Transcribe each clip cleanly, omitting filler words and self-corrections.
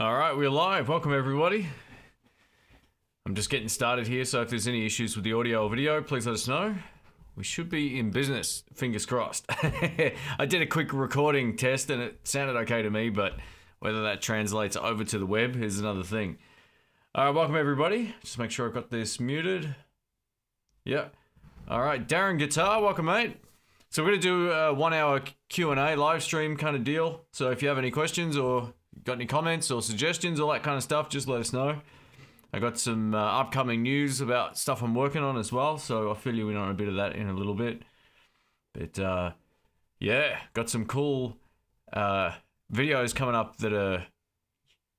All right, we're live. Welcome, everybody. I'm just getting started here, so if there's any issues with the audio or video, please let us know. We should be in business, fingers crossed. I did a quick recording test and it sounded okay to me, but whether that translates over to the web is another thing. All right, welcome, everybody. Just make sure I've got this muted. Yep. All right, Darren Guitar, welcome, mate. So we're going to do a 1 hour Q&A live stream kind of deal. So if you have any questions or got any comments or suggestions, all that kind of stuff, just let us know. I got some upcoming news about stuff I'm working on as well, so I'll fill you in on a bit of that in a little bit. But yeah, got some cool videos coming up that are,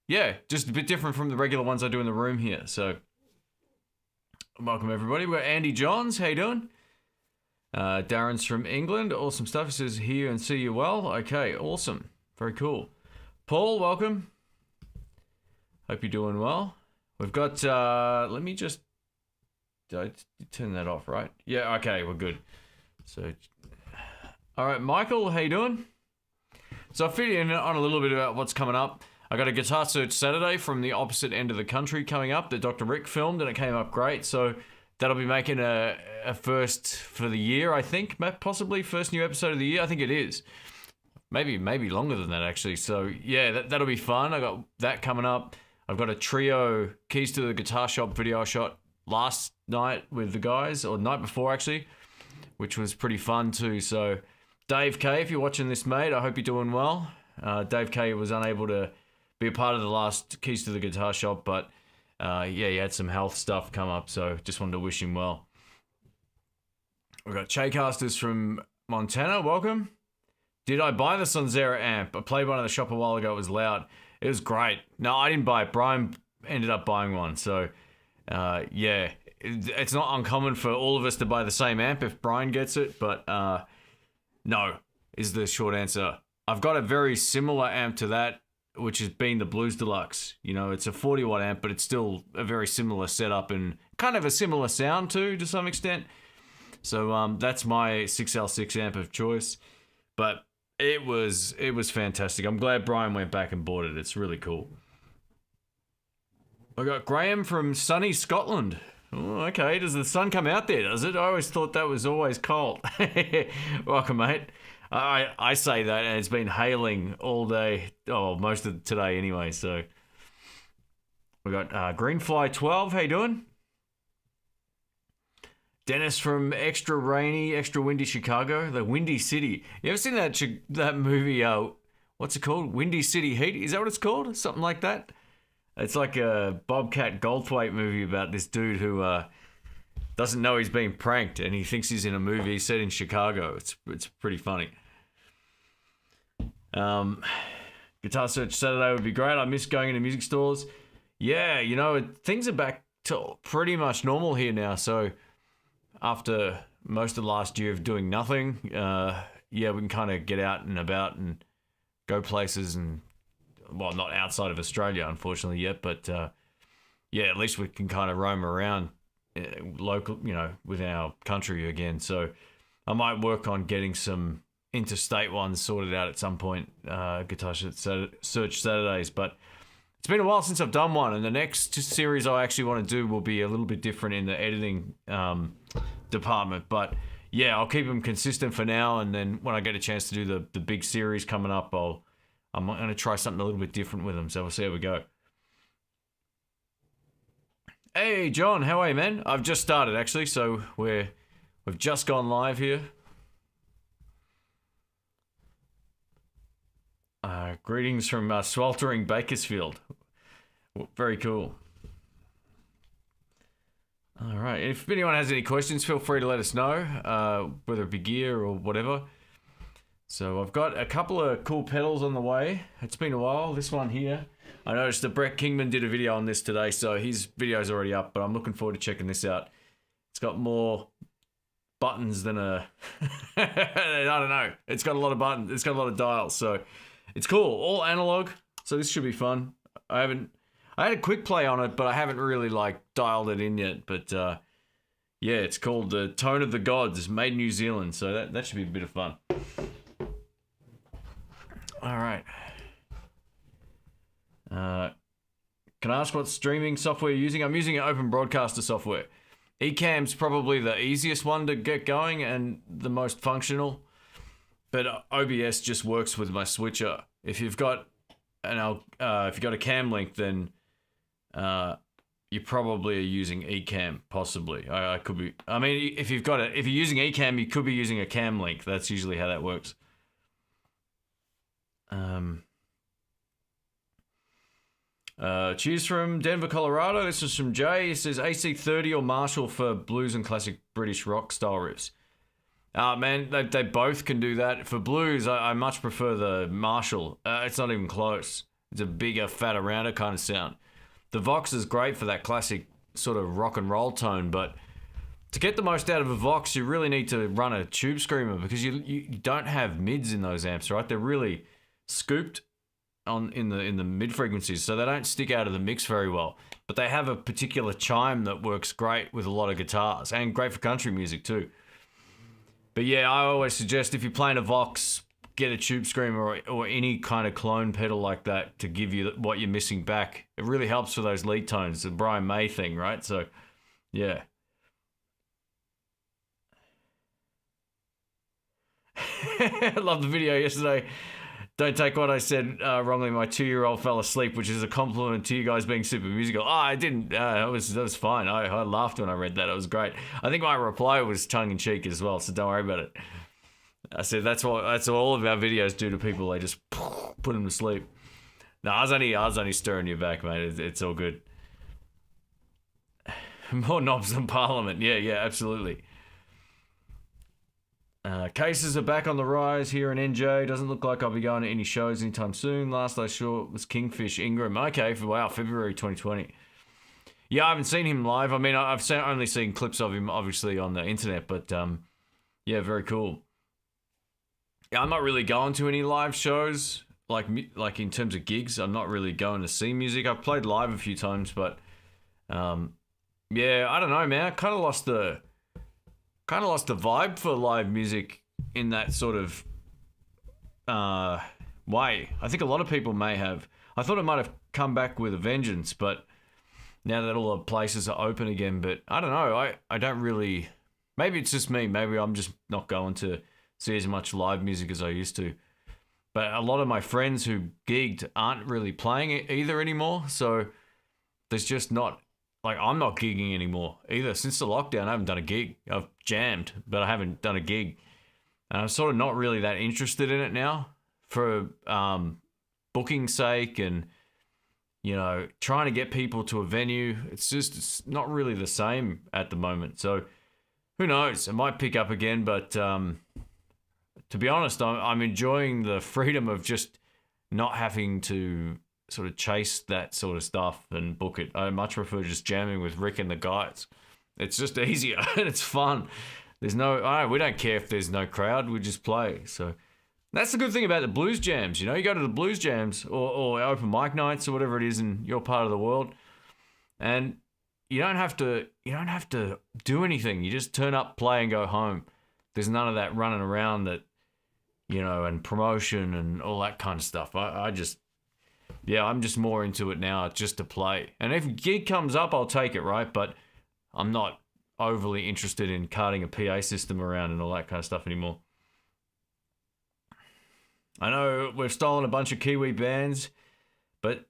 yeah, just a bit different from the regular ones I do in the room here. So welcome, everybody. We're Andy Johns. How you doing? Darren's from England. Awesome stuff. He says, hear and see you well. Okay, awesome. Very cool. Paul, welcome. Hope you're doing well. We've got, let me just, did I turn that off, right? Yeah, okay, we're good. So, all right, Michael, how you doing? So I'll fill you in on a little bit about what's coming up. I got a Guitar Search Saturday from the opposite end of the country coming up that Dr. Rick filmed, and it came up great. So that'll be making a first for the year, I think, possibly first new episode of the year. I think it is. Maybe longer than that, actually. So yeah, that'll be fun. I got that coming up. I've got a trio Keys to the Guitar Shop video I shot last night with the guys, or night before actually, which was pretty fun too. So Dave K, if you're watching this, mate, I hope you're doing well. Dave K was unable to be a part of the last Keys to the Guitar Shop, but yeah, he had some health stuff come up, so just wanted to wish him well. We've got Chaycasters from Montana, welcome. Did I buy the Sonzera amp? I played one at the shop a while ago, it was loud. It was great. No, I didn't buy it. Brian ended up buying one. So, yeah, it's not uncommon for all of us to buy the same amp if Brian gets it. But no, is the short answer. I've got a very similar amp to that, which has been the Blues Deluxe. You know, it's a 40-watt amp, but it's still a very similar setup and kind of a similar sound too, to some extent. So that's my 6L6 amp of choice. But it was fantastic. I'm glad Brian went back and bought it. It's really cool. I got Graham from sunny Scotland. Oh, okay. Does the sun come out there, does it? I always thought that was always cold. Welcome, mate. I say that, and it's been hailing all day. Oh, most of today anyway. So we got Greenfly 12. How you doing? Dennis from extra rainy, extra windy Chicago, the Windy City. You ever seen that movie, what's it called? Windy City Heat? Is that what it's called? Something like that? It's like a Bobcat Goldthwait movie about this dude who doesn't know he's being pranked and he thinks he's in a movie set in Chicago. It's pretty funny. Guitar Search Saturday would be great. I miss going into music stores. Yeah, you know, things are back to pretty much normal here now, so after most of last year of doing nothing, yeah, we can kind of get out and about and go places and, well, not outside of Australia, unfortunately, yet, but yeah, at least we can kind of roam around local, you know, within our country again. So I might work on getting some interstate ones sorted out at some point, Guitar Search Saturdays, but it's been a while since I've done one, and the next series I actually want to do will be a little bit different in the editing department. But yeah, I'll keep them consistent for now, and then when I get a chance to do the big series coming up, I'm going to try something a little bit different with them. So we'll see how we go. Hey John, how are you, man? I've just started actually, so we've just gone live here. Greetings from sweltering Bakersfield. Very cool. All right. If anyone has any questions, feel free to let us know, whether it be gear or whatever. So I've got a couple of cool pedals on the way. It's been a while. This one here, I noticed that Brett Kingman did a video on this today, so his video's already up, but I'm looking forward to checking this out. It's got more buttons than a... I don't know. It's got a lot of buttons. It's got a lot of dials, so it's cool. All analog, so this should be fun. I had a quick play on it, but I haven't really like dialed it in yet. But yeah, it's called the Tone of the Gods, made in New Zealand, so that should be a bit of fun. All right. Can I ask what streaming software you're using? I'm using an Open Broadcaster software. Ecamm's probably the easiest one to get going and the most functional. But OBS just works with my switcher. If you've got a cam link, then you probably are using Ecamm, possibly. I could be. I mean, if you're using Ecamm, you could be using a cam link. That's usually how that works. Cheers from Denver, Colorado. This is from Jay. It says AC30 or Marshall for blues and classic British rock style riffs. Man, they both can do that. For blues, I much prefer the Marshall. It's not even close. It's a bigger, fatter, rounder kind of sound. The Vox is great for that classic sort of rock and roll tone, but to get the most out of a Vox, you really need to run a tube screamer because you don't have mids in those amps, right? They're really scooped in the mid frequencies, so they don't stick out of the mix very well. But they have a particular chime that works great with a lot of guitars and great for country music too. But yeah, I always suggest if you're playing a Vox, get a tube screamer or any kind of clone pedal like that to give you what you're missing back. It really helps for those lead tones, the Brian May thing, right? So, yeah. I love the video yesterday. Don't take what I said wrongly. My 2-year-old fell asleep, which is a compliment to you guys being super musical. Oh, I didn't. That was fine. I laughed when I read that. It was great. I think my reply was tongue in cheek as well, so don't worry about it. I said that's what all of our videos do to people. They just put them to sleep. No, I was only stirring you back, mate. It's all good. More knobs than Parliament. Yeah, absolutely. Cases are back on the rise here in NJ. Doesn't look like I'll be going to any shows anytime soon. Last I saw was Kingfish Ingram. Okay, February 2020. Yeah, I haven't seen him live. I mean, I've only seen clips of him, obviously, on the internet. But yeah, very cool. Yeah, I'm not really going to any live shows, like in terms of gigs. I'm not really going to see music. I've played live a few times, but yeah, I don't know, man. I kind of lost the vibe for live music in that sort of way. I think a lot of people may have. I thought it might have come back with a vengeance, but now that all the places are open again, but I don't know. I don't really. Maybe it's just me. Maybe I'm just not going to see as much live music as I used to. But a lot of my friends who gigged aren't really playing it either anymore. So there's just not. Like, I'm not gigging anymore either. Since the lockdown, I haven't done a gig. I've jammed, but I haven't done a gig. And I'm sort of not really that interested in it now for booking sake and, you know, trying to get people to a venue. It's not really the same at the moment. So who knows? It might pick up again, but to be honest, I'm enjoying the freedom of just not having to sort of chase that sort of stuff and book it. I much prefer just jamming with Rick and the guys. It's just easier and it's fun. We don't care if there's no crowd, we just play. So that's the good thing about the blues jams. You know, you go to the blues jams or open mic nights or whatever it is in your part of the world, and you don't have to do anything. You just turn up, play, and go home. There's none of that running around that, you know, and promotion and all that kind of stuff. I'm just more into it now just to play. And if a gig comes up, I'll take it, right? But I'm not overly interested in carting a PA system around and all that kind of stuff anymore. I know we've stolen a bunch of Kiwi bands, but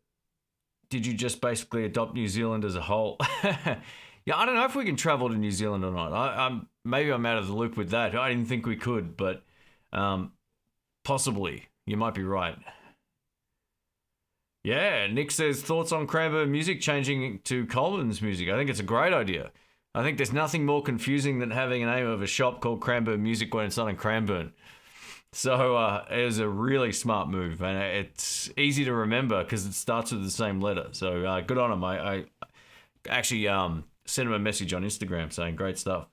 did you just basically adopt New Zealand as a whole? Yeah, I don't know if we can travel to New Zealand or not. Maybe I'm out of the loop with that. I didn't think we could, but possibly. You might be right. Yeah, Nick says, thoughts on Cranbourne music changing to Colemans music? I think it's a great idea. I think there's nothing more confusing than having a name of a shop called Cranbourne Music when it's not in Cranbourne. So it was a really smart move, and it's easy to remember because it starts with the same letter. So good on him. I actually sent him a message on Instagram saying great stuff.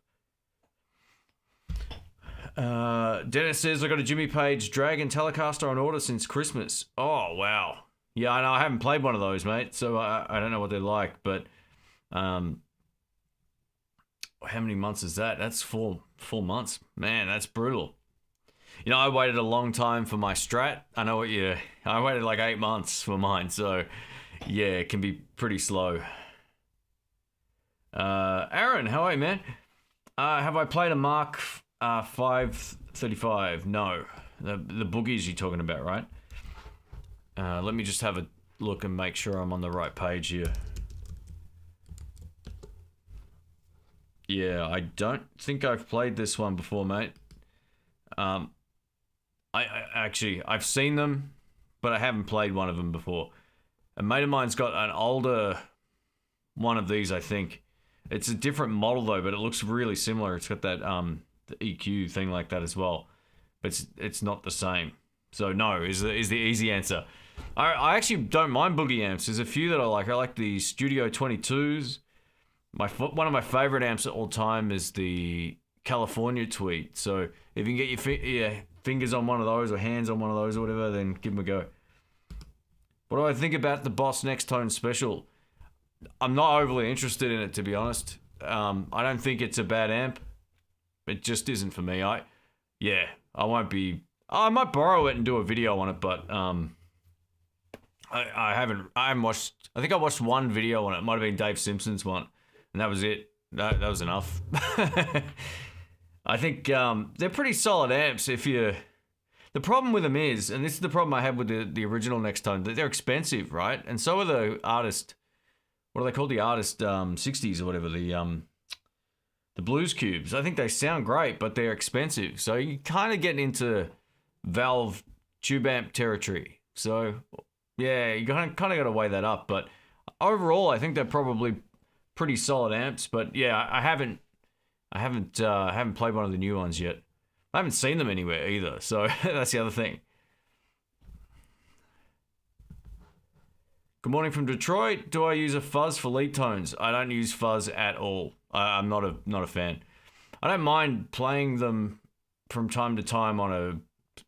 Dennis says, I got a Jimmy Page Dragon Telecaster on order since Christmas. Oh, wow. Yeah, I know. I haven't played one of those, mate, so I don't know what they're like, but how many months is that? That's 4 months. Man, that's brutal. You know, I waited a long time for my Strat. I waited like 8 months for mine, so Yeah, it can be pretty slow. Aaron, how are you, man? Have I played a Mark 535? No. The boogies you're talking about, right? Let me just have a look and make sure I'm on the right page here. Yeah, I don't think I've played this one before, mate. I actually, I've seen them, but I haven't played one of them before. A mate of mine's got an older one of these, I think. It's a different model though, but it looks really similar. It's got that the EQ thing like that as well, but it's not the same. So no is the easy answer. I actually don't mind boogie amps. There's a few that I like. I like the Studio 22s. One of my favorite amps of all time is the California Tweed. So if you can get your fingers on one of those or hands on one of those or whatever, then give them a go. What do I think about the Boss Next Tone Special? I'm not overly interested in it, to be honest. I don't think it's a bad amp. It just isn't for me. I won't be. I might borrow it and do a video on it, but I haven't watched. I think I watched one video on it. It might have been Dave Simpson's one, and that was it. That was enough. I think they're pretty solid amps. The problem with them is, and this is the problem I had with the original Next Tone, that they're expensive, right? And so are the artist. What are they called? The artist 60s or whatever. The Blues Cubes. I think they sound great, but they're expensive. So you kind of get into Valve tube amp territory. So yeah, you kind of got to weigh that up. But overall, I think they're probably pretty solid amps. But yeah, I haven't played one of the new ones yet. I haven't seen them anywhere either. So that's the other thing. Good morning from Detroit. Do I use a fuzz for lead tones? I don't use fuzz at all. I'm not a fan. I don't mind playing them from time to time on a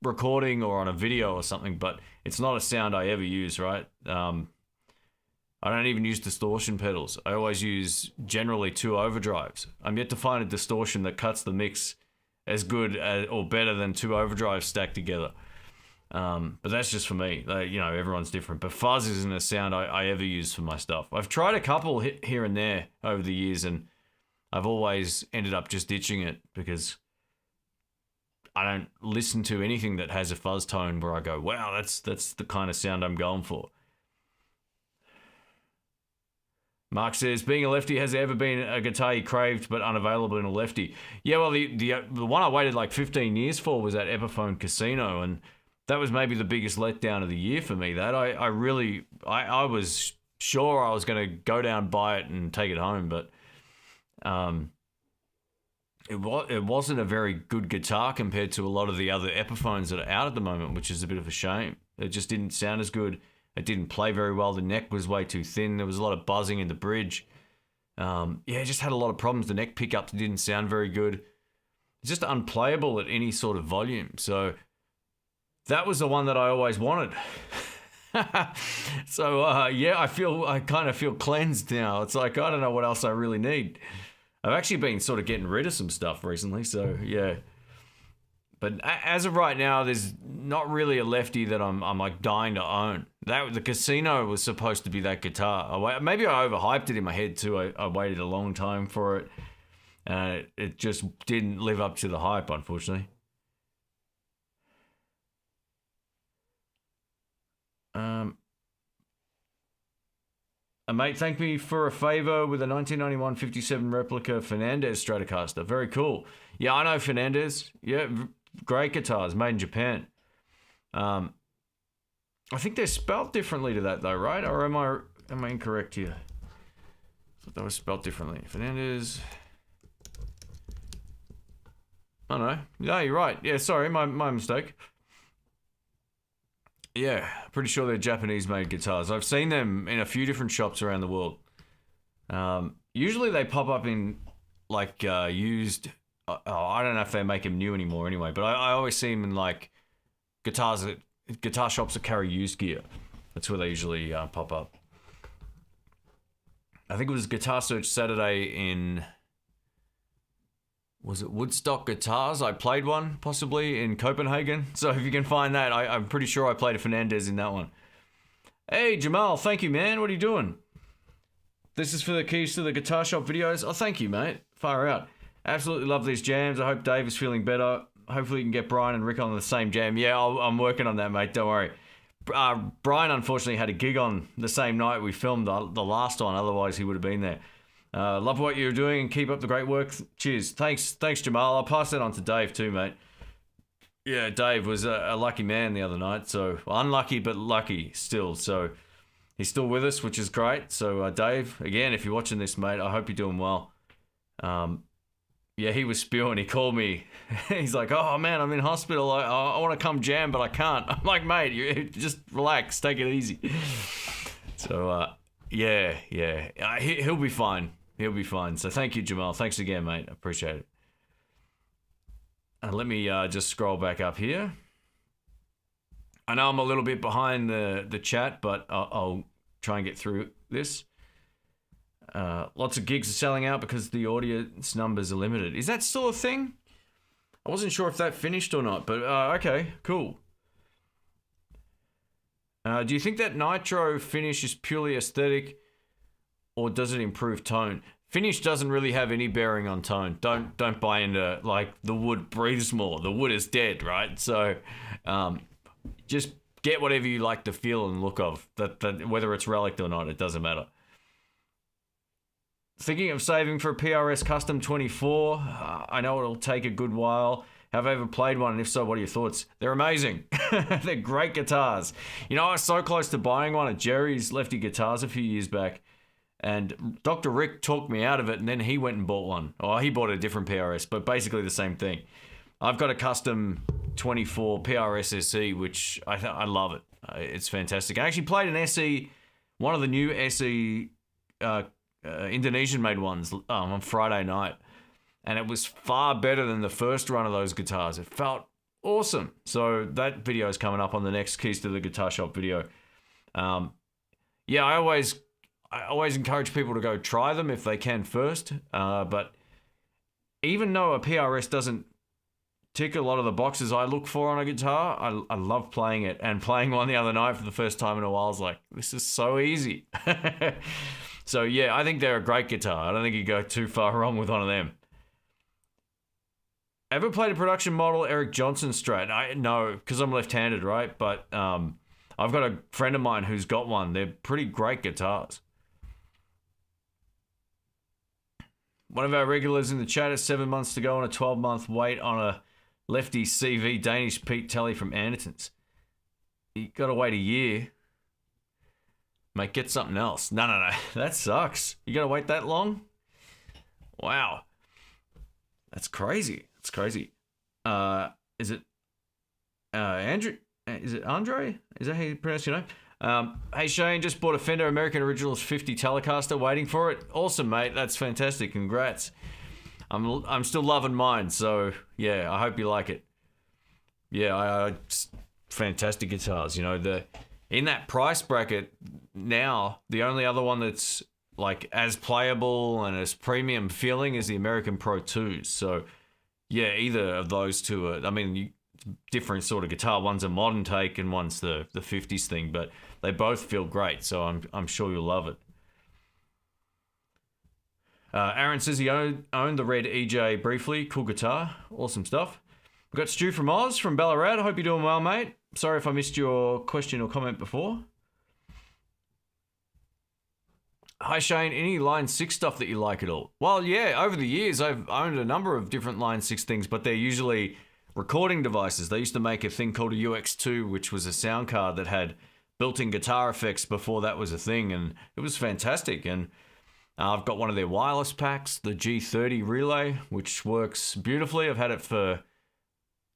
recording or on a video or something, but it's not a sound I ever use, right? I don't even use distortion pedals. I always use generally 2 overdrives. I'm yet to find a distortion that cuts the mix as good as, or better than 2 overdrives stacked together. But that's just for me. Everyone's different. But fuzz isn't a sound I ever use for my stuff. I've tried a couple here and there over the years, and I've always ended up just ditching it because I don't listen to anything that has a fuzz tone where I go, wow, that's the kind of sound I'm going for. Mark says, being a lefty, has there ever been a guitar you craved but unavailable in a lefty? Yeah, well, the one I waited like 15 years for was that Epiphone Casino, and that was maybe the biggest letdown of the year for me. That I was sure I was going to go down, buy it, and take it home, but it wasn't a very good guitar compared to a lot of the other Epiphones that are out at the moment, which is a bit of a shame. It just didn't sound as good. It didn't play very well. The neck was way too thin. There was a lot of buzzing in the bridge. It just had a lot of problems. The neck pickups didn't sound very good. It's just unplayable at any sort of volume. So that was the one that I always wanted. So I kind of feel cleansed now. It's like, I don't know what else I really need. I've actually been sort of getting rid of some stuff recently, so yeah. But as of right now, there's not really a lefty that I'm like dying to own. The Casino was supposed to be that guitar. Maybe I overhyped it in my head too. I waited a long time for it, and it just didn't live up to the hype, unfortunately. A mate thanked me for a favor with a 1991 57 replica Fernandez Stratocaster. Very cool. Yeah, I know Fernandez. Yeah, great guitars, made in Japan. I think they're spelled differently to that though, right? Or am I incorrect here? I thought they were spelled differently. Fernandez. Oh no. No, you're right. Yeah, sorry, my mistake. Yeah, pretty sure they're Japanese-made guitars. I've seen them in a few different shops around the world. Usually they pop up in, like, used... I don't know if they make them new anymore anyway, but I always see them in, like, guitar shops that carry used gear. That's where they usually pop up. I think it was Guitar Search Saturday in... Was it Woodstock Guitars? I played one, possibly, in Copenhagen. So if you can find that, I'm pretty sure I played a Fernandez in that one. Hey, Jamal, thank you, man. What are you doing? This is for the keys to the guitar shop videos. Oh, thank you, mate. Far out. Absolutely love these jams. I hope Dave is feeling better. Hopefully you can get Brian and Rick on the same jam. Yeah, I'm working on that, mate. Don't worry. Brian unfortunately had a gig on the same night we filmed the last one. Otherwise, he would have been there. Love what you're doing and keep up the great work. Cheers. Thanks, Jamal. I'll pass that on to Dave too, mate. Yeah, Dave was a lucky man the other night. So unlucky, but lucky still. So he's still with us, which is great. So Dave, again, if you're watching this, mate, I hope you're doing well. Yeah, he was spewing. He called me. He's like, oh, man, I'm in hospital. I want to come jam, but I can't. I'm like, mate, you just relax. Take it easy. So, yeah. He'll be fine. He'll be fine. So thank you, Jamal. Thanks again, mate. I appreciate it. Let me just scroll back up here. I know I'm a little bit behind the chat, but I'll try and get through this. Lots of gigs are selling out because the audience numbers are limited. Is that still a thing? I wasn't sure if that finished or not, but okay, cool. Do you think that nitro finish is purely aesthetic, or does it improve tone? Finish doesn't really have any bearing on tone. Don't buy into like the wood breathes more. The wood is dead, right? So just get whatever you like the feel and look of. That whether it's relic or not, it doesn't matter. Thinking of saving for a PRS Custom 24. I know it'll take a good while. Have I ever played one? And if so, what are your thoughts? They're amazing. They're great guitars. You know, I was so close to buying one at Jerry's Lefty Guitars a few years back. And Dr. Rick talked me out of it, and then he went and bought one. Oh, he bought a different PRS, but basically the same thing. I've got a Custom 24 PRS SE, which I love it. It's fantastic. I actually played an SE, one of the new SE Indonesian-made ones on Friday night, and it was far better than the first run of those guitars. It felt awesome. So that video is coming up on the next Keys to the Guitar Shop video. Yeah, I always encourage people to go try them if they can first. But even though a PRS doesn't tick a lot of the boxes I look for on a guitar, I love playing it. And playing one the other night for the first time in a while, I was like, this is so easy. So yeah, I think they're a great guitar. I don't think you go too far wrong with one of them. Ever played a production model Eric Johnson Strat? No, because I'm left-handed, right? But I've got a friend of mine who's got one. They're pretty great guitars. One of our regulars in the chat has 7 months to go on a 12-month wait on a lefty CV Danish Pete Telly from Andertons. You got to wait a year. Mate, get something else. No. That sucks. You got to wait that long? Wow. That's crazy. It's crazy. Is it Andrew? Is it Andre? Is that how you pronounce your name? Hey Shane, just bought a Fender American Originals 50 Telecaster, waiting for it. Awesome, mate. That's fantastic. Congrats. I'm still loving mine, so yeah, I hope you like it. Yeah, fantastic guitars. You know, in that price bracket now, the only other one that's like as playable and as premium feeling is the American Pro 2s. So yeah, either of those two are, I mean, different sort of guitar. One's a modern take and one's the 50s thing, but they both feel great, so I'm sure you'll love it. Aaron says he owned the red EJ briefly. Cool guitar. Awesome stuff. We've got Stu from Oz from Ballarat. I hope you're doing well, mate. Sorry if I missed your question or comment before. Hi Shane, any Line 6 stuff that you like at all? Well, yeah, over the years I've owned a number of different Line 6 things, but they're usually recording devices. They used to make a thing called a UX2, which was a sound card that had built-in guitar effects before that was a thing, and it was fantastic. And I've got one of their wireless packs, the G30 Relay, which works beautifully. I've had it for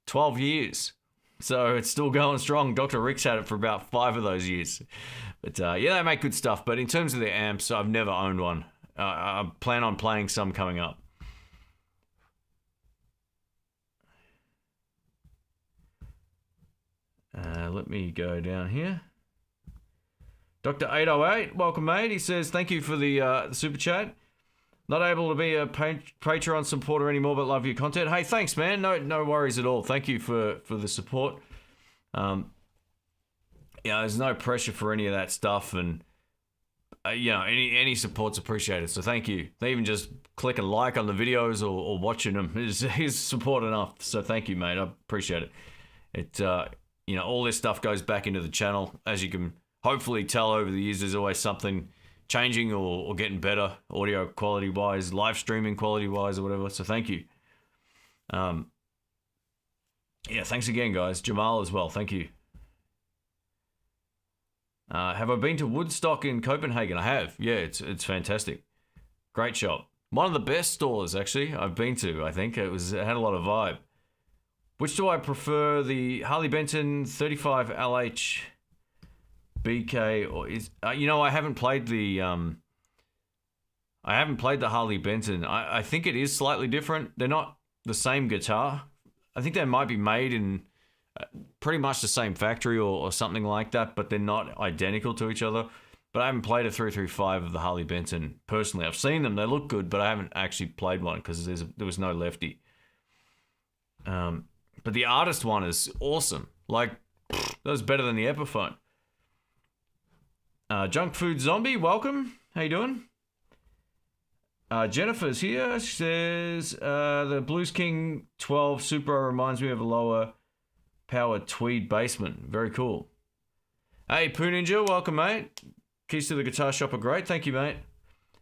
12 years. So it's still going strong. Dr. Rick's had it for about 5 of those years. But yeah, they make good stuff. But in terms of the amps, I've never owned one. I plan on playing some coming up. Let me go down here. Dr. 808, welcome, mate. He says, thank you for the super chat. Not able to be a Patreon supporter anymore, but love your content. Hey, thanks, man. No worries at all. Thank you for the support. there's no pressure for any of that stuff, and any support's appreciated. So thank you. They even just click a like on the videos or watching them is support enough. So thank you, mate. I appreciate it. It all this stuff goes back into the channel. As you can hopefully tell over the years, there's always something changing or getting better, audio quality wise, live streaming quality wise, or whatever. So thank you. Thanks again, guys. Jamal as well. Thank you. Have I been to Woodstock in Copenhagen? I have. Yeah, it's fantastic. Great shop. One of the best stores, actually, I've been to, I think. It had a lot of vibe. Which do I prefer, the Harley Benton 35 LH BK, or is I haven't played the Harley Benton. I think it is slightly different. They're not the same guitar. I think they might be made in pretty much the same factory or something like that, but they're not identical to each other. But I haven't played a 335 of the Harley Benton personally. I've seen them; they look good, but I haven't actually played one because there was no lefty. But the artist one is awesome. Like, that was better than the Epiphone. Junk Food Zombie, welcome. How you doing? Jennifer's here. She says, the Blues King 12 Supro reminds me of a lower power tweed basement. Very cool. Hey, Poo Ninja, welcome, mate. Keys to the guitar shop are great. Thank you, mate.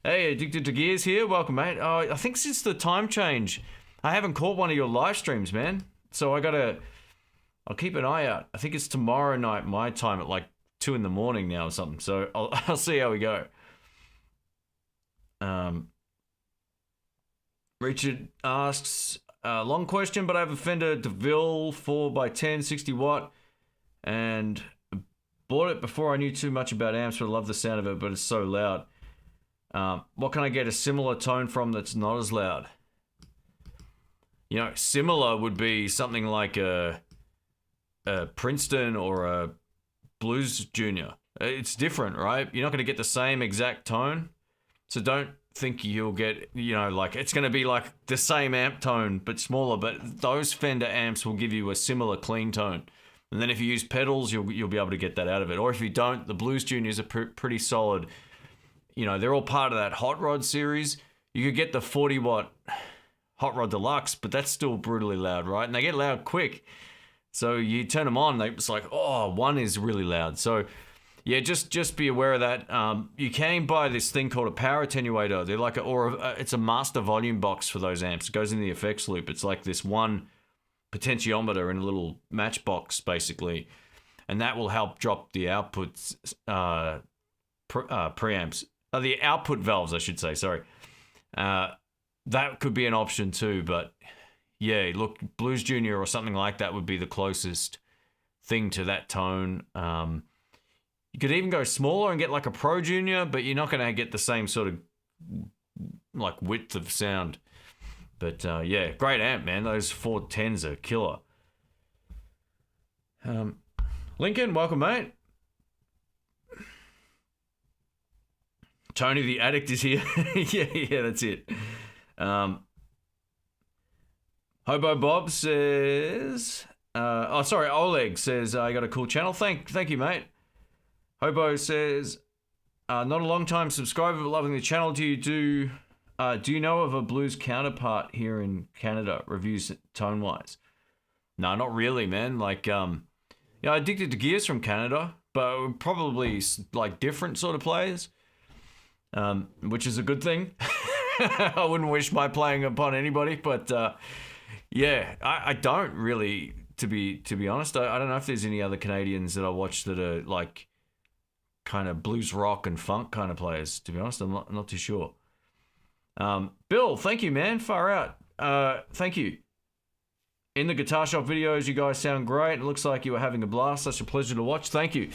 Hey, Addicted to Gears here. Welcome, mate. Oh, I think since the time change, I haven't caught one of your live streams, man. So I'll keep an eye out. I think it's tomorrow night, my time, at like 2 in the morning now or something. So I'll see how we go. Richard asks, long question, but I have a Fender Deville 4x10 60 watt and bought it before I knew too much about amps, but I love the sound of it, but it's so loud. What can I get a similar tone from that's not as loud? Similar would be something like a Princeton or a Blues Junior. It's different, right? You're not going to get the same exact tone. So don't think you'll get, it's going to be like the same amp tone, but smaller. But those Fender amps will give you a similar clean tone. And then if you use pedals, you'll be able to get that out of it. Or if you don't, the Blues Juniors are pretty solid. They're all part of that Hot Rod series. You could get the 40 watt Hot Rod Deluxe, but that's still brutally loud, right? And they get loud quick. So you turn them on, it's like, oh, one is really loud. So yeah, just be aware of that. You can buy this thing called a power attenuator. They're like it's a master volume box for those amps. It goes in the effects loop. It's like this one potentiometer in a little matchbox, basically, and that will help drop the outputs, preamps, the output valves, I should say. Sorry, that could be an option too. But yeah, look, Blues Junior or something like that would be the closest thing to that tone. You could even go smaller and get like a Pro Junior, but you're not going to get the same sort of like width of sound. But yeah, great amp, man. Those 410s are killer. Lincoln, welcome, mate. Tony the Addict is here. yeah, that's it. Hobo Bob says, Oleg says, I got a cool channel. Thank you, mate. Hobo says, not a long time subscriber, but loving the channel. Do you know of a blues counterpart here in Canada? Reviews tone wise? No, not really, man. Like, Addicted to Gears from Canada, but probably like different sort of players, which is a good thing. I wouldn't wish my playing upon anybody, but yeah, I don't really, to be honest. I don't know if there's any other Canadians that I watch that are like kind of blues rock and funk kind of players. To be honest, I'm not too sure. Bill, thank you, man. Far out. Thank you. In the guitar shop videos, you guys sound great. It looks like you were having a blast. Such a pleasure to watch. Thank you,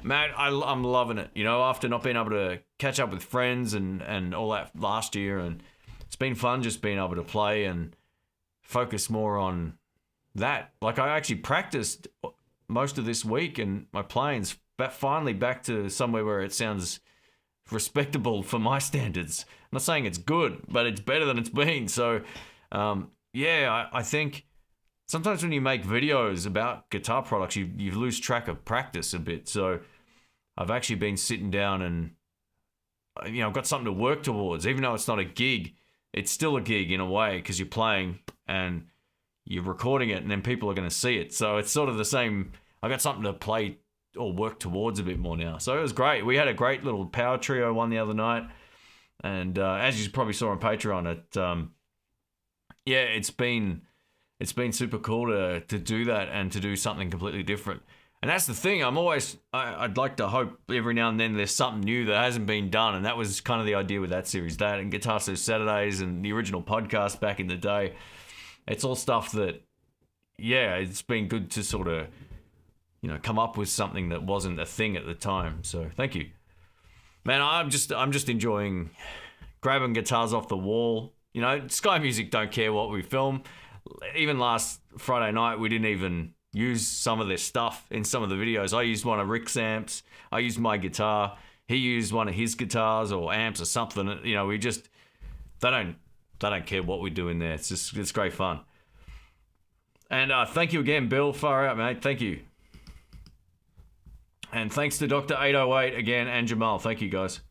Matt. I'm loving it. After not being able to catch up with friends and all that last year, and it's been fun just being able to play and focus more on that. Like, I actually practiced most of this week, and my playing's finally back to somewhere where it sounds respectable for my standards. I'm not saying it's good, but it's better than it's been. So, yeah, I think sometimes when you make videos about guitar products, you lose track of practice a bit. So I've actually been sitting down and, I've got something to work towards. Even though it's not a gig, it's still a gig in a way, because you're playing and you're recording it and then people are going to see it. So it's sort of the same. I got something to play or work towards a bit more now. So it was great. We had a great little power trio one the other night. And as you probably saw on Patreon, it's been super cool to do that and to do something completely different. And that's the thing. I'd like to hope every now and then there's something new that hasn't been done. And that was kind of the idea with that series. That and Guitar Says Saturdays and the original podcast back in the day. It's all stuff that, it's been good to sort of, come up with something that wasn't a thing at the time. So thank you. Man, I'm just enjoying grabbing guitars off the wall. Sky Music don't care what we film. Even last Friday night, we didn't even use some of their stuff in some of the videos. I used one of Rick's amps. I used my guitar. He used one of his guitars or amps or something. They don't care what we do in there. It's great fun. And thank you again, Bill. Far out, mate. Thank you. And thanks to Dr. 808 again and Jamal. Thank you, guys.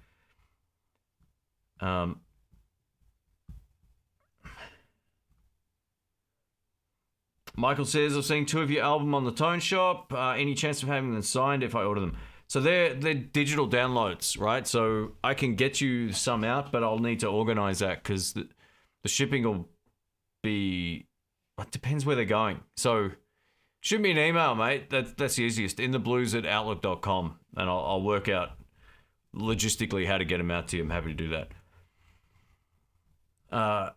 Michael says, I've seen 2 of your album on the Tone Shop. Any chance of having them signed if I order them? So they're digital downloads, right? So I can get you some out, but I'll need to organize that because the shipping will be... It depends where they're going. So shoot me an email, mate. That's the easiest. intheblues@outlook.com, and I'll work out logistically how to get them out to you. I'm happy to do that.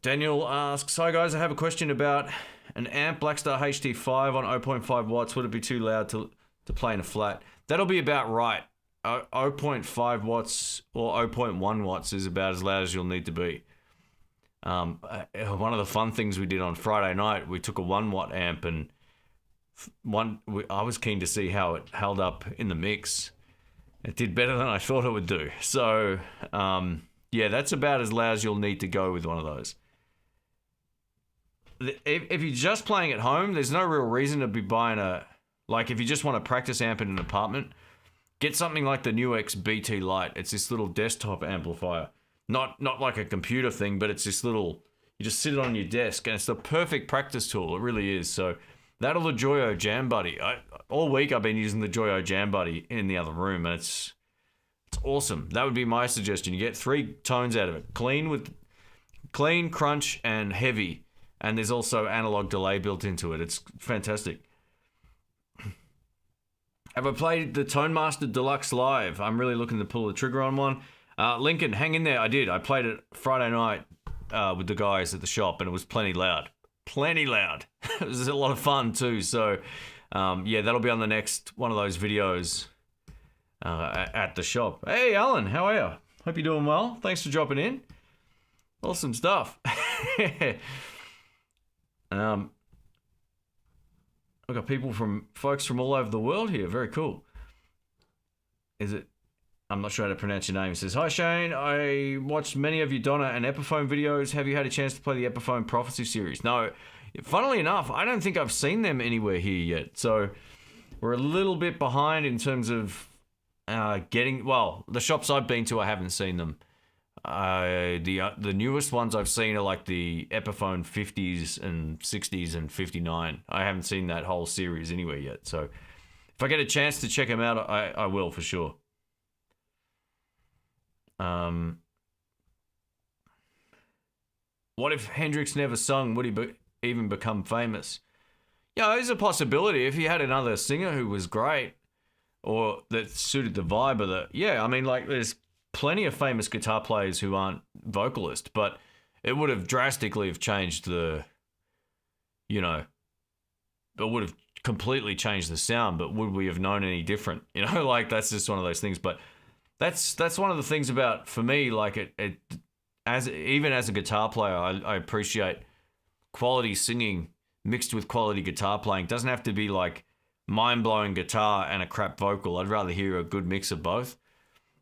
Daniel asks, hi guys, I have a question about an amp Blackstar HT5 on 0.5 watts. Would it be too loud to play in a flat? That'll be about right. 0.5 watts or 0.1 watts is about as loud as you'll need to be. One of the fun things we did on Friday night, we took a 1 watt amp and I was keen to see how it held up in the mix. It did better than I thought it would do. So, that's about as loud as you'll need to go with one of those. If you're just playing at home, there's no real reason to be buying if you just want to practice amp in an apartment, get something like the NUX BT Lite. It's this little desktop amplifier. Not like a computer thing, but it's this little, you just sit it on your desk and it's the perfect practice tool. It really is. So that'll the Joyo Jam Buddy. All week I've been using the Joyo Jam Buddy in the other room and it's awesome. That would be my suggestion. You get 3 tones out of it. Clean, crunch, and heavy. And there's also analog delay built into it. It's fantastic. Have I played the Tonemaster Deluxe live? I'm really looking to pull the trigger on one. Lincoln, hang in there. I did. I played it Friday night with the guys at the shop, and it was plenty loud. Plenty loud. It was a lot of fun too. So, that'll be on the next one of those videos at the shop. Hey, Alan, how are you? Hope you're doing well. Thanks for dropping in. Awesome stuff. I've got folks from all over the world here. Very cool. I'm not sure how to pronounce your name. It says, hi Shane, I watched many of your Donna and Epiphone videos. Have you had a chance to play the Epiphone Prophecy series? No. Funnily enough, I don't think I've seen them anywhere here yet. So we're a little bit behind in terms of the shops I've been to, I haven't seen them. The newest ones I've seen are like the Epiphone 50s and 60s and 59. I haven't seen that whole series anywhere yet. So if I get a chance to check them out, I will for sure. What if Hendrix never sung? Would he even become famous? Yeah, there's a possibility if he had another singer who was great or that suited the vibe of the... Yeah, I mean, there's plenty of famous guitar players who aren't vocalists, but it would have drastically changed it would have completely changed the sound, but would we have known any different? That's just one of those things. But that's one of the things about, for me, even as a guitar player, I appreciate quality singing mixed with quality guitar playing. It doesn't have to be mind-blowing guitar and a crap vocal. I'd rather hear a good mix of both.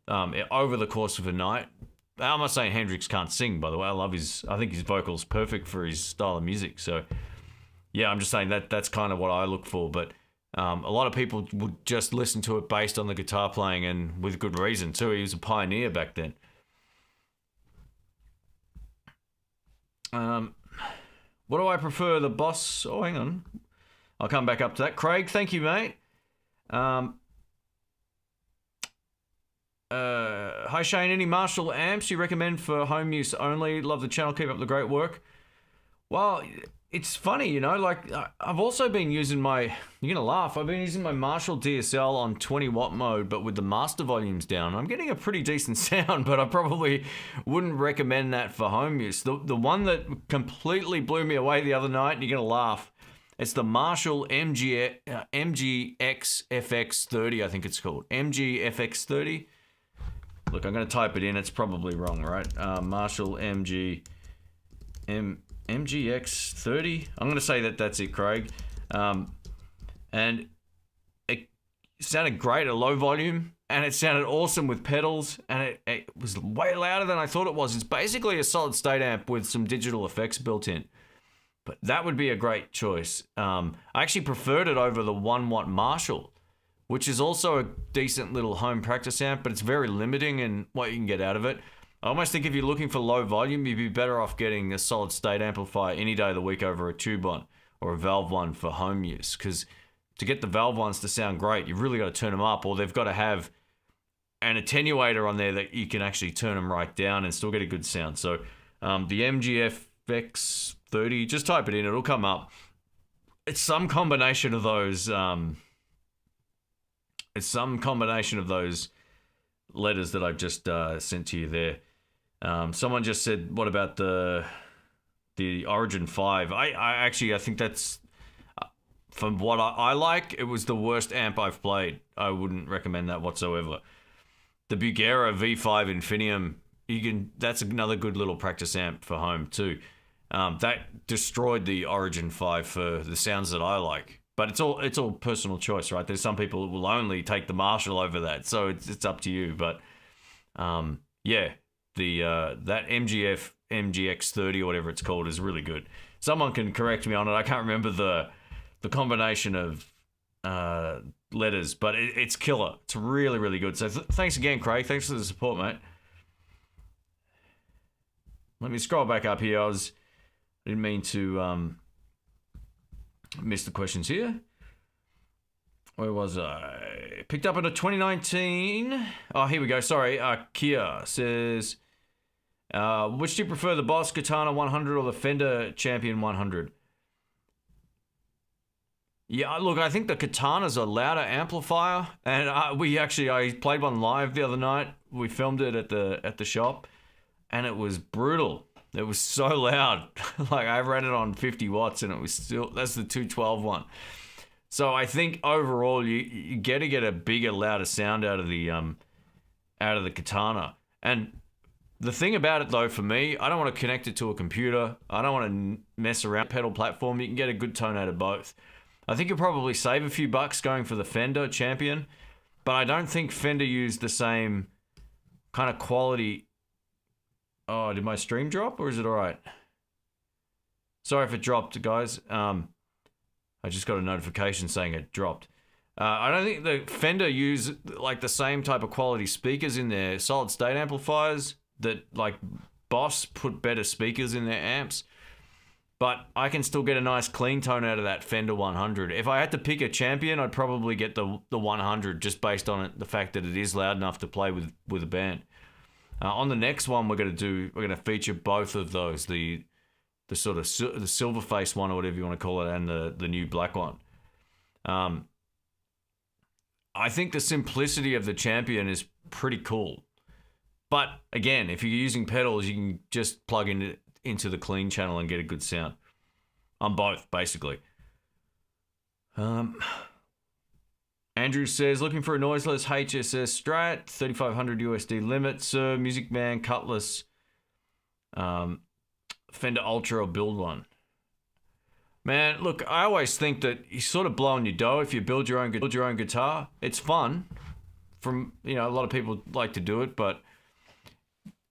Over the course of a night. I'm not saying Hendrix can't sing, by the way. I think his vocal's perfect for his style of music. So, yeah, I'm just saying that's kind of what I look for. But a lot of people would just listen to it based on the guitar playing, and with good reason too. He was a pioneer back then. What do I prefer, the Boss? Oh, hang on. I'll come back up to that. Craig, thank you, mate. Hi, Shane. Any Marshall amps you recommend for home use only? Love the channel. Keep up the great work. Well, it's funny, you know, like I've also been using you're going to laugh, I've been using my Marshall DSL on 20 watt mode, but with the master volumes down. I'm getting a pretty decent sound, but I probably wouldn't recommend that for home use. The one that completely blew me away the other night, and you're going to laugh, it's the Marshall MGX FX30, I think it's called. MGFX30. Look, I'm going to type it in. It's probably wrong, right? Marshall MGX30. I'm going to say that's it, Craig. And it sounded great at low volume, and it sounded awesome with pedals, and it was way louder than I thought it was. It's basically a solid state amp with some digital effects built in. But that would be a great choice. I actually preferred it over the 1 watt Marshall, which is also a decent little home practice amp, but it's very limiting in what you can get out of it. I almost think if you're looking for low volume, you'd be better off getting a solid state amplifier any day of the week over a tube one or a valve one for home use. Because to get the valve ones to sound great, you've really got to turn them up, or they've got to have an attenuator on there that you can actually turn them right down and still get a good sound. So the MGFX30, just type it in, it'll come up. It's some combination of those. It's some combination of those letters that I've just sent to you there. Someone just said, what about the Origin 5? I think that's, from what I like, it was the worst amp I've played. I wouldn't recommend that whatsoever. The Bugera V5 Infinium, that's another good little practice amp for home too. That destroyed the Origin 5 for the sounds that I like. But it's all personal choice, right? There's some people who will only take the Marshall over that, so it's up to you. But yeah, that MGX30 or whatever it's called is really good. Someone can correct me on it. I can't remember the combination of letters, but it's killer. It's really, really good. So thanks again, Craig. Thanks for the support, mate. Let me scroll back up here. I didn't mean to miss the questions here. Where was I? Picked up in a 2019. Oh, here we go. Sorry. Kia says, which do you prefer, the Boss Katana 100 or the Fender Champion 100? Yeah, look, I think the Katana's a louder amplifier, and I played one live the other night. We filmed it at the shop, and it was brutal. It was so loud. Like, I ran it on 50 watts, and it was still, that's the 212 one. So I think overall you get to get a bigger, louder sound out of the Katana. And the thing about it though, for me, I don't want to connect it to a computer. I don't want to mess around pedal platform. You can get a good tone out of both. I think you'll probably save a few bucks going for the Fender Champion, but I don't think Fender used the same kind of quality. Oh, did my stream drop, or is it all right? Sorry if it dropped, guys. I just got a notification saying it dropped. I don't think the Fender use like the same type of quality speakers in their solid state amplifiers that like Boss put better speakers in their amps. But I can still get a nice clean tone out of that Fender 100. If I had to pick a champion, I'd probably get the 100 just based on the fact that it is loud enough to play with a band. On the next one, we're going to feature both of those, the sort of the silver face one or whatever you want to call it, and the new black one. I think the simplicity of the Champion is pretty cool. But again, if you're using pedals, you can just plug into the clean channel and get a good sound on both, basically. Andrew says, looking for a noiseless HSS Strat, 3500 USD limit, sir, Music Man, Cutlass, Fender Ultra, or build one. Man, look, I always think that you're sort of blowing your dough if you build your own guitar. It's fun. A lot of people like to do it, but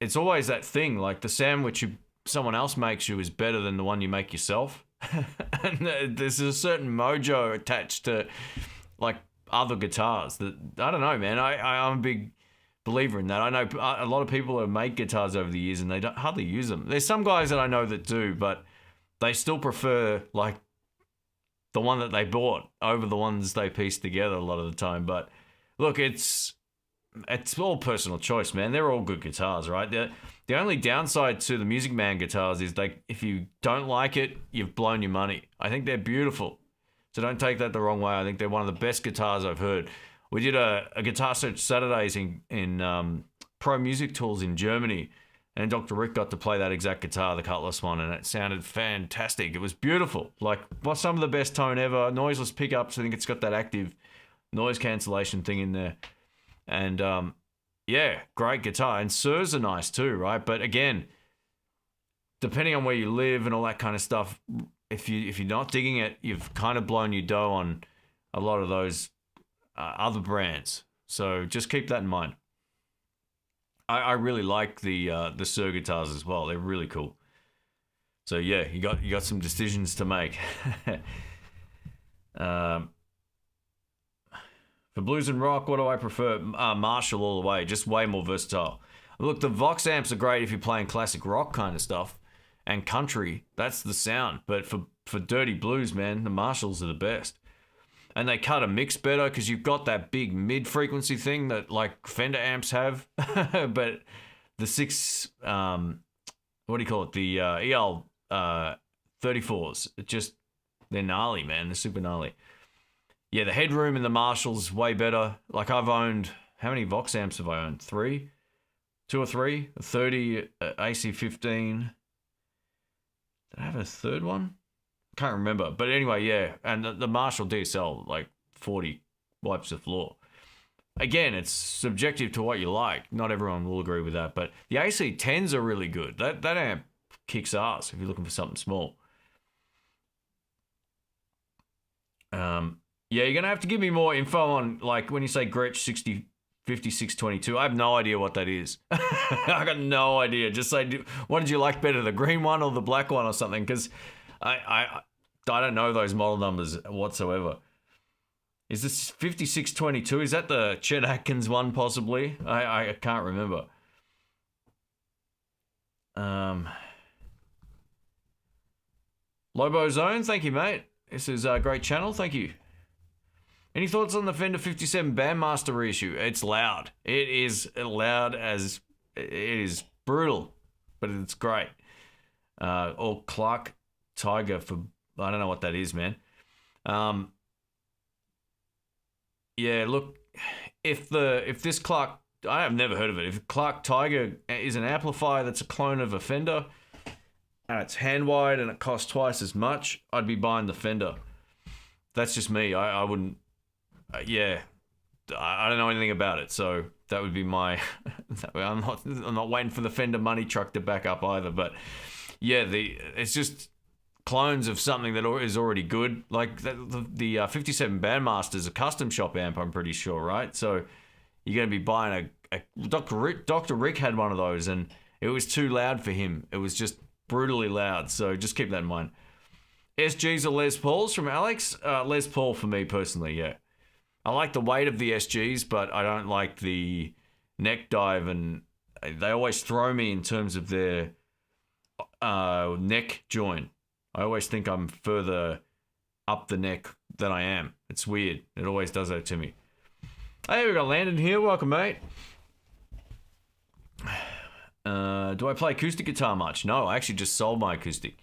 it's always that thing, like the sandwich someone else makes you is better than the one you make yourself. And there's a certain mojo attached to like other guitars that I don't know, man. I'm a big believer in that. I know a lot of people have made guitars over the years and they don't hardly use them. There's some guys that I know that do, but they still prefer like the one that they bought over the ones they pieced together a lot of the time. But look, it's all personal choice, man. They're all good guitars, right? The only downside to the Music Man guitars is like if you don't like it, you've blown your money. I think they're beautiful, so don't take that the wrong way. I think they're one of the best guitars I've heard. We did a Guitar Search Saturdays in Pro Music Tools in Germany, and Dr. Rick got to play that exact guitar, the Cutlass one, and it sounded fantastic. It was beautiful. Like, some of the best tone ever. Noiseless pickups. I think it's got that active noise cancellation thing in there. And, yeah, great guitar. And Surs are nice too, right? But again, depending on where you live and all that kind of stuff, if you're not digging it, you've kind of blown your dough on a lot of those other brands. So just keep that in mind. I really like the Sur guitars as well. They're really cool. So yeah, you got some decisions to make. For blues and rock, what do I prefer? Marshall all the way. Just way more versatile. Look, the Vox amps are great if you're playing classic rock kind of stuff and country. That's the sound. But for dirty blues, man, the Marshalls are the best. And they cut a mix better because you've got that big mid-frequency thing that like Fender amps have. But the what do you call it? The EL 34s, they're gnarly, man. They're super gnarly. Yeah, the headroom in the Marshall's way better. Like I've owned, how many Vox amps have I owned? 3? 2 or 3? A 30, AC15. Did I have a third one? Can't remember, but anyway, yeah. And the Marshall DSL, like 40, wipes the floor. Again, it's subjective to what you like. Not everyone will agree with that, but the AC10s are really good. That amp kicks ass if you're looking for something small. Yeah, you're gonna have to give me more info on like when you say Gretsch 5622. I have no idea what that is. I got no idea. Just say, what did you like better, the green one or the black one or something? Because I don't know those model numbers whatsoever. Is this 5622? Is that the Chet Atkins one possibly? I can't remember. Lobo Zone, thank you, mate. This is a great channel, thank you. Any thoughts on the Fender 57 Bandmaster reissue? It's loud. It is loud as... It is brutal, but it's great. Or Clark Tiger for... I don't know what that is, man. Yeah, look, if this Clark... I have never heard of it. If Clark Tiger is an amplifier that's a clone of a Fender, and it's hand-wired and it costs twice as much, I'd be buying the Fender. That's just me. I wouldn't... yeah, I don't know anything about it, so that would be my... I'm not waiting for the Fender money truck to back up either, but yeah, it's just clones of something that is already good. Like the 57 Bandmaster is a custom shop amp, I'm pretty sure, right? So you're going to be buying a Dr. Rick had one of those, and it was too loud for him. It was just brutally loud, so just keep that in mind. SGs or Les Pauls from Alex? Les Paul for me personally, yeah. I like the weight of the SGs, but I don't like the neck dive, and they always throw me in terms of their neck joint. I always think I'm further up the neck than I am. It's weird. It always does that to me. Hey, we got Landon here. Welcome, mate. Do I play acoustic guitar much? No, I actually just sold my acoustic.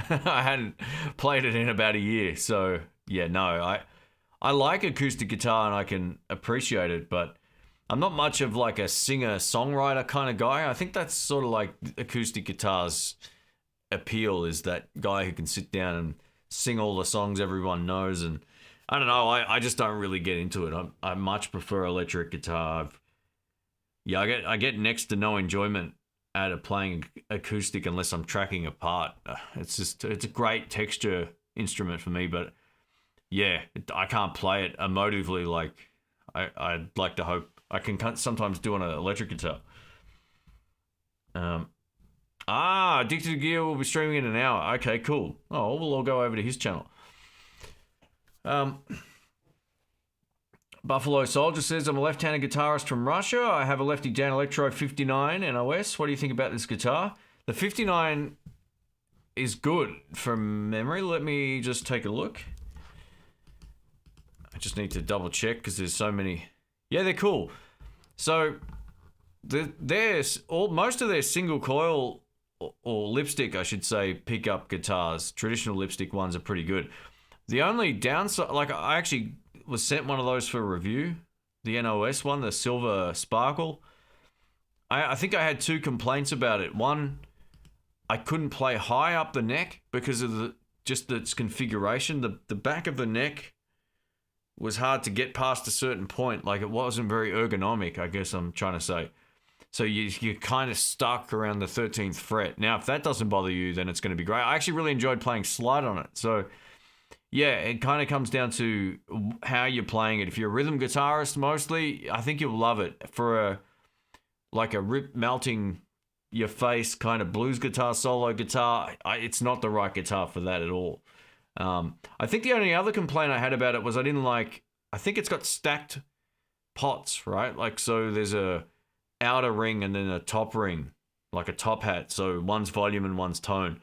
I hadn't played it in about a year, so yeah, no. I like acoustic guitar and I can appreciate it, but I'm not much of like a singer-songwriter kind of guy. I think that's sort of like acoustic guitar's appeal, is that guy who can sit down and sing all the songs everyone knows. And I don't know, I just don't really get into it. I much prefer electric guitar. I get next to no enjoyment out of playing acoustic unless I'm tracking a part. It's a great texture instrument for me, but yeah, I can't play it emotively like I'd like to hope I can sometimes do on an electric guitar. Ah, Addicted to Gear will be streaming in an hour. Okay, cool. Oh, we'll all go over to his channel. Buffalo Soldier says, I'm a left-handed guitarist from Russia. I have a lefty Dan Electro 59 NOS. What do you think about this guitar? The 59 is good from memory. Let me just take a look. I just need to double check because there's so many. Yeah, they're cool. So most of their single coil or lipstick, I should say, pickup guitars, traditional lipstick ones are pretty good. The only downside, like I actually was sent one of those for review, the NOS one, the Silver Sparkle. I think I had two complaints about it. One, I couldn't play high up the neck because of its configuration. The back of the neck was hard to get past a certain point. Like it wasn't very ergonomic, I guess I'm trying to say. So you're kind of stuck around the 13th fret. Now, if that doesn't bother you, then it's going to be great. I actually really enjoyed playing slide on it. So yeah, it kind of comes down to how you're playing it. If you're a rhythm guitarist mostly, I think you'll love it. For a rip melting your face kind of blues guitar, solo guitar, it's not the right guitar for that at all. I think the only other complaint I had about it was I think it's got stacked pots, right? Like, so there's a outer ring and then a top ring, like a top hat. So one's volume and one's tone.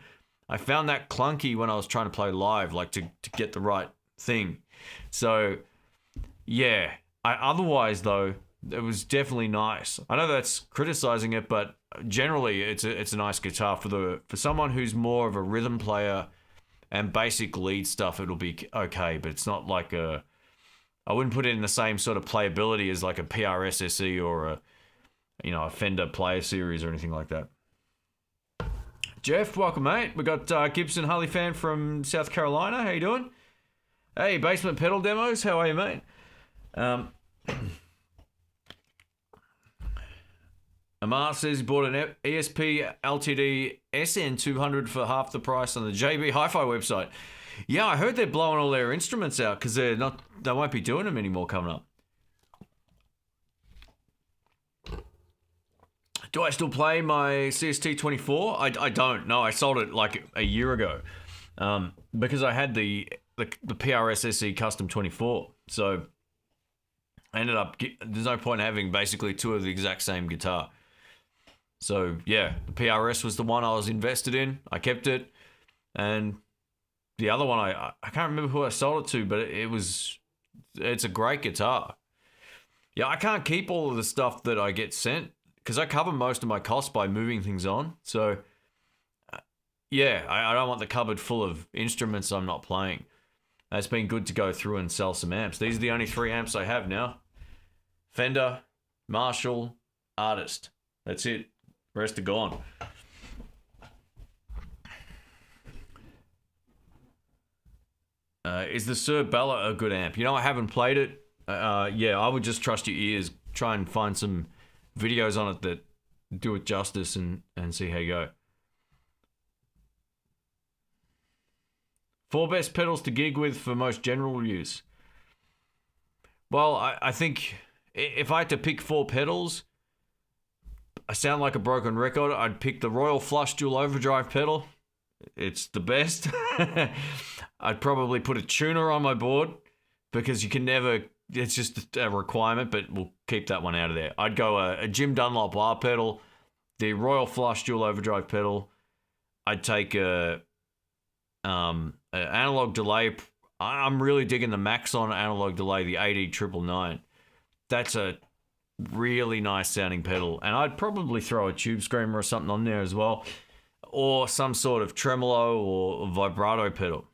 I found that clunky when I was trying to play live, like to get the right thing. So yeah, otherwise though, it was definitely nice. I know that's criticizing it, but generally it's a nice guitar for someone who's more of a rhythm player and basic lead stuff. It'll be okay, but it's not like I wouldn't put it in the same sort of playability as like a PRS SE or a Fender Player Series or anything like that. Jeff, welcome, mate. We got Gibson Harley fan from South Carolina. How you doing? Hey, Basement Pedal Demos. How are you, mate? Amar says he bought an ESP LTD SN200 for half the price on the JB Hi-Fi website. Yeah, I heard they're blowing all their instruments out because they won't be doing them anymore coming up. Do I still play my CST-24? I don't. No, I sold it like a year ago because I had the PRS SE Custom 24. So I ended up, there's no point in having basically two of the exact same guitar. So yeah, the PRS was the one I was invested in. I kept it. And the other one, I can't remember who I sold it to, but it's a great guitar. Yeah, I can't keep all of the stuff that I get sent, because I cover most of my costs by moving things on. So, yeah, I don't want the cupboard full of instruments I'm not playing. It's been good to go through and sell some amps. These are the only 3 amps I have now. Fender, Marshall, Artist. That's it. The rest are gone. Is the Sir Bella a good amp? I haven't played it. Yeah, I would just trust your ears. Try and find some videos on it that do it justice and see how you go. 4 best pedals to gig with for most general use. Well, I think if I had to pick 4 pedals, I sound like a broken record. I'd pick the Royal Flush Dual Overdrive pedal. It's the best. I'd probably put a tuner on my board because you can never... It's just a requirement, but we'll keep that one out of there. I'd go a Jim Dunlop R pedal, the Royal Flush Dual Overdrive pedal. I'd take an analog delay. I'm really digging the Maxon analog delay, the AD999. That's a really nice sounding pedal. And I'd probably throw a Tube Screamer or something on there as well. Or some sort of tremolo or vibrato pedal.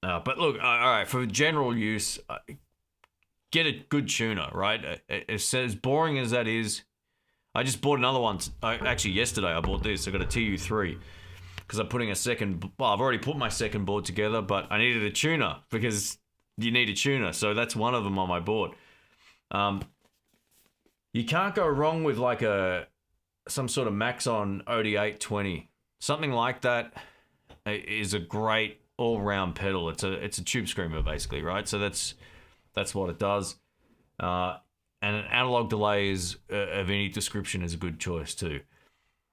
But look, all right, for general use, get a good tuner, right? As boring as that is, I just bought another one. Actually, yesterday I bought this. I got a TU3 because I'm putting a second. Well, I've already put my second board together, but I needed a tuner because you need a tuner. So that's one of them on my board. You can't go wrong with like some sort of Maxon OD820. Something like that is a great all-round pedal. It's a Tube Screamer basically, right? So that's what it does. And an analog delay is of any description is a good choice too.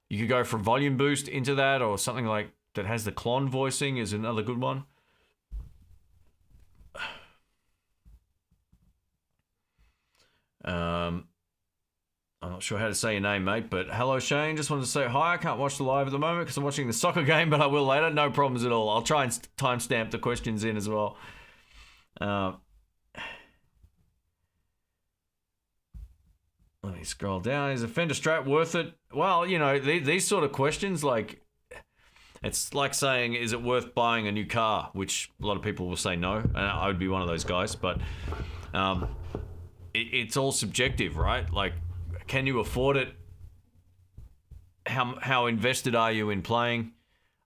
You could go for volume boost into that, or something like that has the clon voicing is another good one. I'm not sure how to say your name, mate, but hello, Shane. Just wanted to say hi. I can't watch the live at the moment because I'm watching the soccer game, but I will later. No problems at all. I'll try and timestamp the questions in as well. Let me scroll down. Is a Fender Strat worth it? Well, you know, these sort of questions, like, it's like saying, is it worth buying a new car? Which a lot of people will say no, and I would be one of those guys, but it's all subjective, right? Like, can you afford it? How invested are you in playing?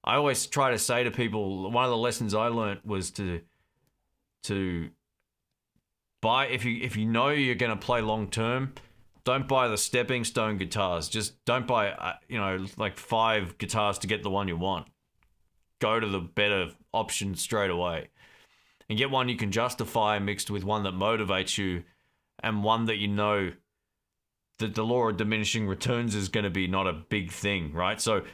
I always try to say to people, one of the lessons I learned was to buy, if you know you're going to play long term, don't buy the stepping stone guitars. Just don't buy, like 5 guitars to get the one you want. Go to the better option straight away. And get one you can justify mixed with one that motivates you, and one that you know that the law of diminishing returns is going to be not a big thing, right? So,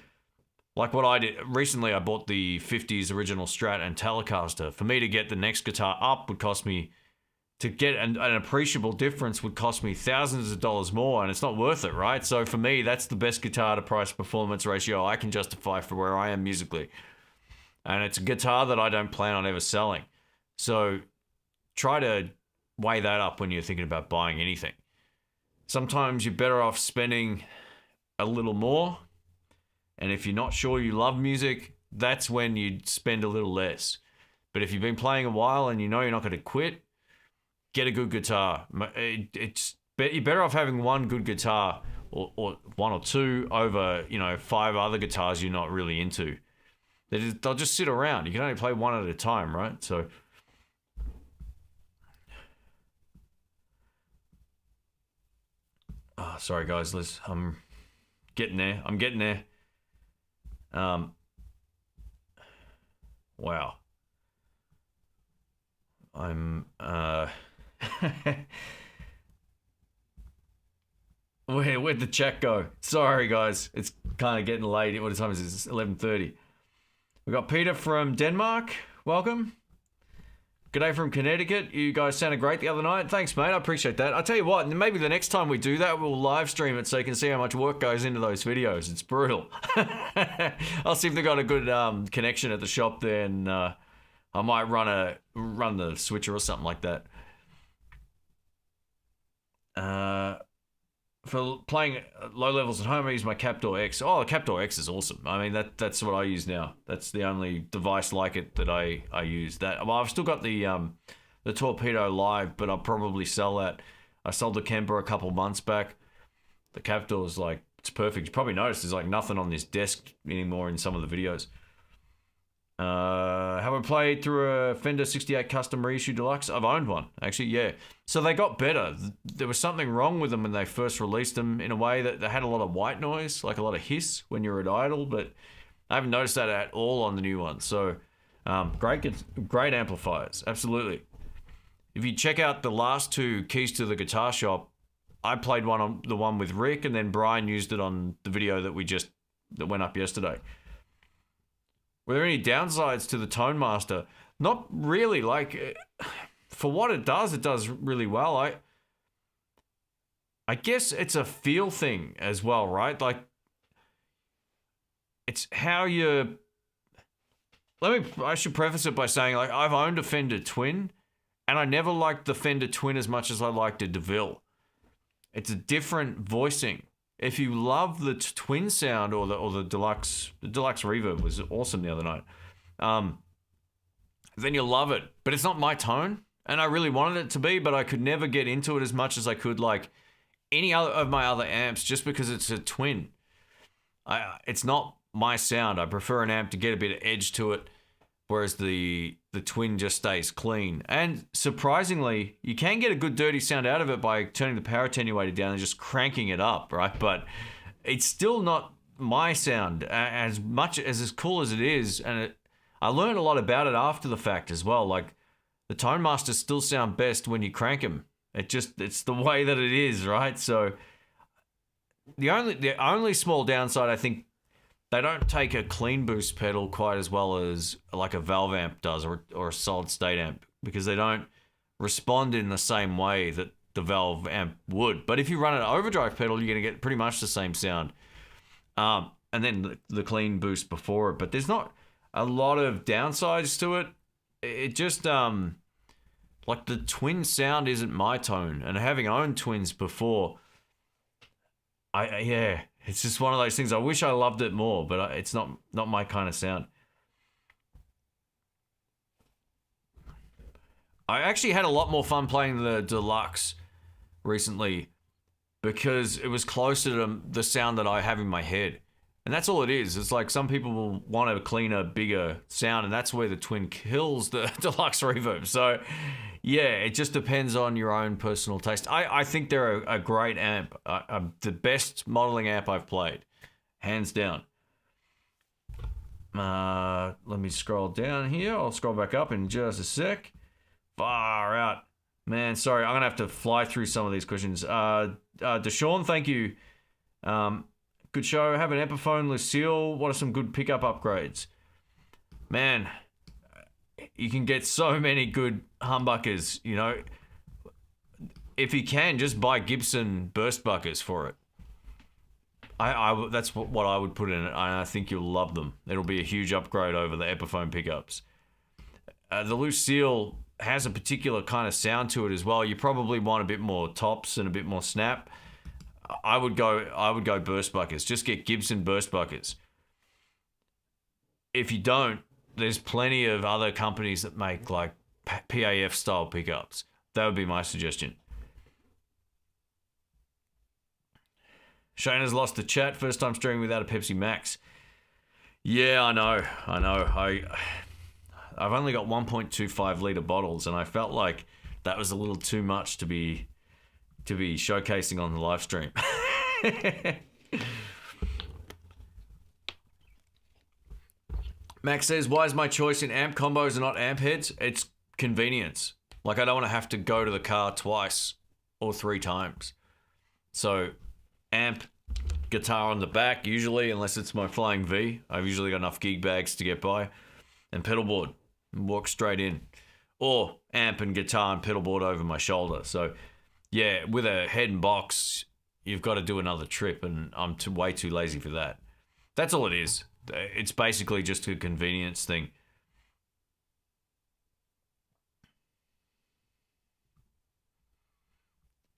like what I did recently, I bought the 50s original Strat and Telecaster. For me to get the next guitar up would cost me, to get an appreciable difference would cost me thousands of dollars more, and it's not worth it, right? So for me, that's the best guitar to price performance ratio I can justify for where I am musically. And it's a guitar that I don't plan on ever selling. So try to weigh that up when you're thinking about buying anything. Sometimes you're better off spending a little more, and if you're not sure you love music, that's when you'd spend a little less. But if you've been playing a while and you know you're not going to quit, get a good guitar. You're better off having one good guitar or one or two over, 5 other guitars you're not really into. They'll just sit around. You can only play one at a time, right? So, sorry guys, I'm getting there. Wow. Where'd the chat go? Sorry guys, it's kind of getting late. What time is it? It's 11:30. We got Peter from Denmark. Welcome. G'day from Connecticut. You guys sounded great the other night. Thanks, mate. I appreciate that. I'll tell you what, maybe the next time we do that, we'll live stream it so you can see how much work goes into those videos. It's brutal. I'll see if they've got a good connection at the shop there, and I might run the switcher or something like that. For playing low levels at home, I use my Captor X. Oh, the Captor X is awesome. I mean, that's what I use now. That's the only device like it that I use. Well, I've still got the Torpedo Live, but I'll probably sell that. I sold the Kemper a couple months back. The Captor is like, it's perfect. You probably noticed there's like nothing on this desk anymore in some of the videos. Have I played through a Fender 68 Custom reissue Deluxe? I've owned one, actually, yeah. So they got better. There was something wrong with them when they first released them, in a way that they had a lot of white noise, like a lot of hiss when you're at idle, but I haven't noticed that at all on the new one. So great amplifiers, absolutely. If you check out the last 2 Keys to the Guitar Shop, I played the one with Rick, and then Brian used it on the video that went up yesterday. Were there any downsides to the Tonemaster? Not really. Like, for what it does really well. I guess it's a feel thing as well, right? Like, it's how you... I should preface it by saying, like, I've owned a Fender Twin, and I never liked the Fender Twin as much as I liked a Deville. It's a different voicing. If you love the Twin sound or the Deluxe Reverb was awesome the other night, then you'll love it. But it's not my tone, and I really wanted it to be, but I could never get into it as much as I could like any other of my other amps, just because it's a Twin. It's not my sound. I prefer an amp to get a bit of edge to it, whereas the Twin just stays clean. And surprisingly, you can get a good dirty sound out of it by turning the power attenuator down and just cranking it up, right? But it's still not my sound as much as cool as it is. And I learned a lot about it after the fact as well. Like, the Tonemasters still sound best when you crank them. It's the way that it is, right? So the only small downside, I think, they don't take a clean boost pedal quite as well as like a valve amp does, or a solid state amp, because they don't respond in the same way that the valve amp would. But if you run an overdrive pedal, you're going to get pretty much the same sound. And then the clean boost before it. But there's not a lot of downsides to it. It just, like the twin sound isn't my tone. And having owned twins before, yeah, it's just one of those things. I wish I loved it more, but it's not my kind of sound. I actually had a lot more fun playing the Deluxe recently because it was closer to the sound that I have in my head. And that's all it is. It's like some people will want a cleaner, bigger sound, and that's where the twin kills the Deluxe reverb. So, yeah, it just depends on your own personal taste. I think they're a great amp. The best modeling amp I've played, hands down. Let me scroll down here. I'll scroll back up in just a sec. Far out. Man, sorry, I'm going to have to fly through some of these questions. Deshaun, thank you. Good show. Have an Epiphone, Lucille. What are some good pickup upgrades? Man, you can get so many good humbuckers, you know. If you can, just buy Gibson burst buckers for it. That's what I would put in it, and I think you'll love them. It'll be a huge upgrade over the Epiphone pickups. The Lucille has a particular kind of sound to it as well. You probably want a bit more tops and a bit more snap. I would go burst buckers. Just get Gibson burst buckers. If you don't, there's plenty of other companies that make like PAF style pickups. That would be my suggestion. Shane has lost the chat. First time streaming without a Pepsi Max. Yeah, I know. I've only got 1.25 litre bottles, and I felt like that was a little too much to be showcasing on the live stream. Max says, why is my choice in amp combos and not amp heads? It's convenience. Like, I don't want to have to go to the car twice or 3 times. So, amp, guitar on the back, usually, unless it's my Flying V. I've usually got enough gig bags to get by. And pedal board, and walk straight in. Or amp and guitar and pedal board over my shoulder. So, yeah, with a head and box, you've got to do another trip, and I'm way too lazy for that. That's all it is. It's basically just a convenience thing.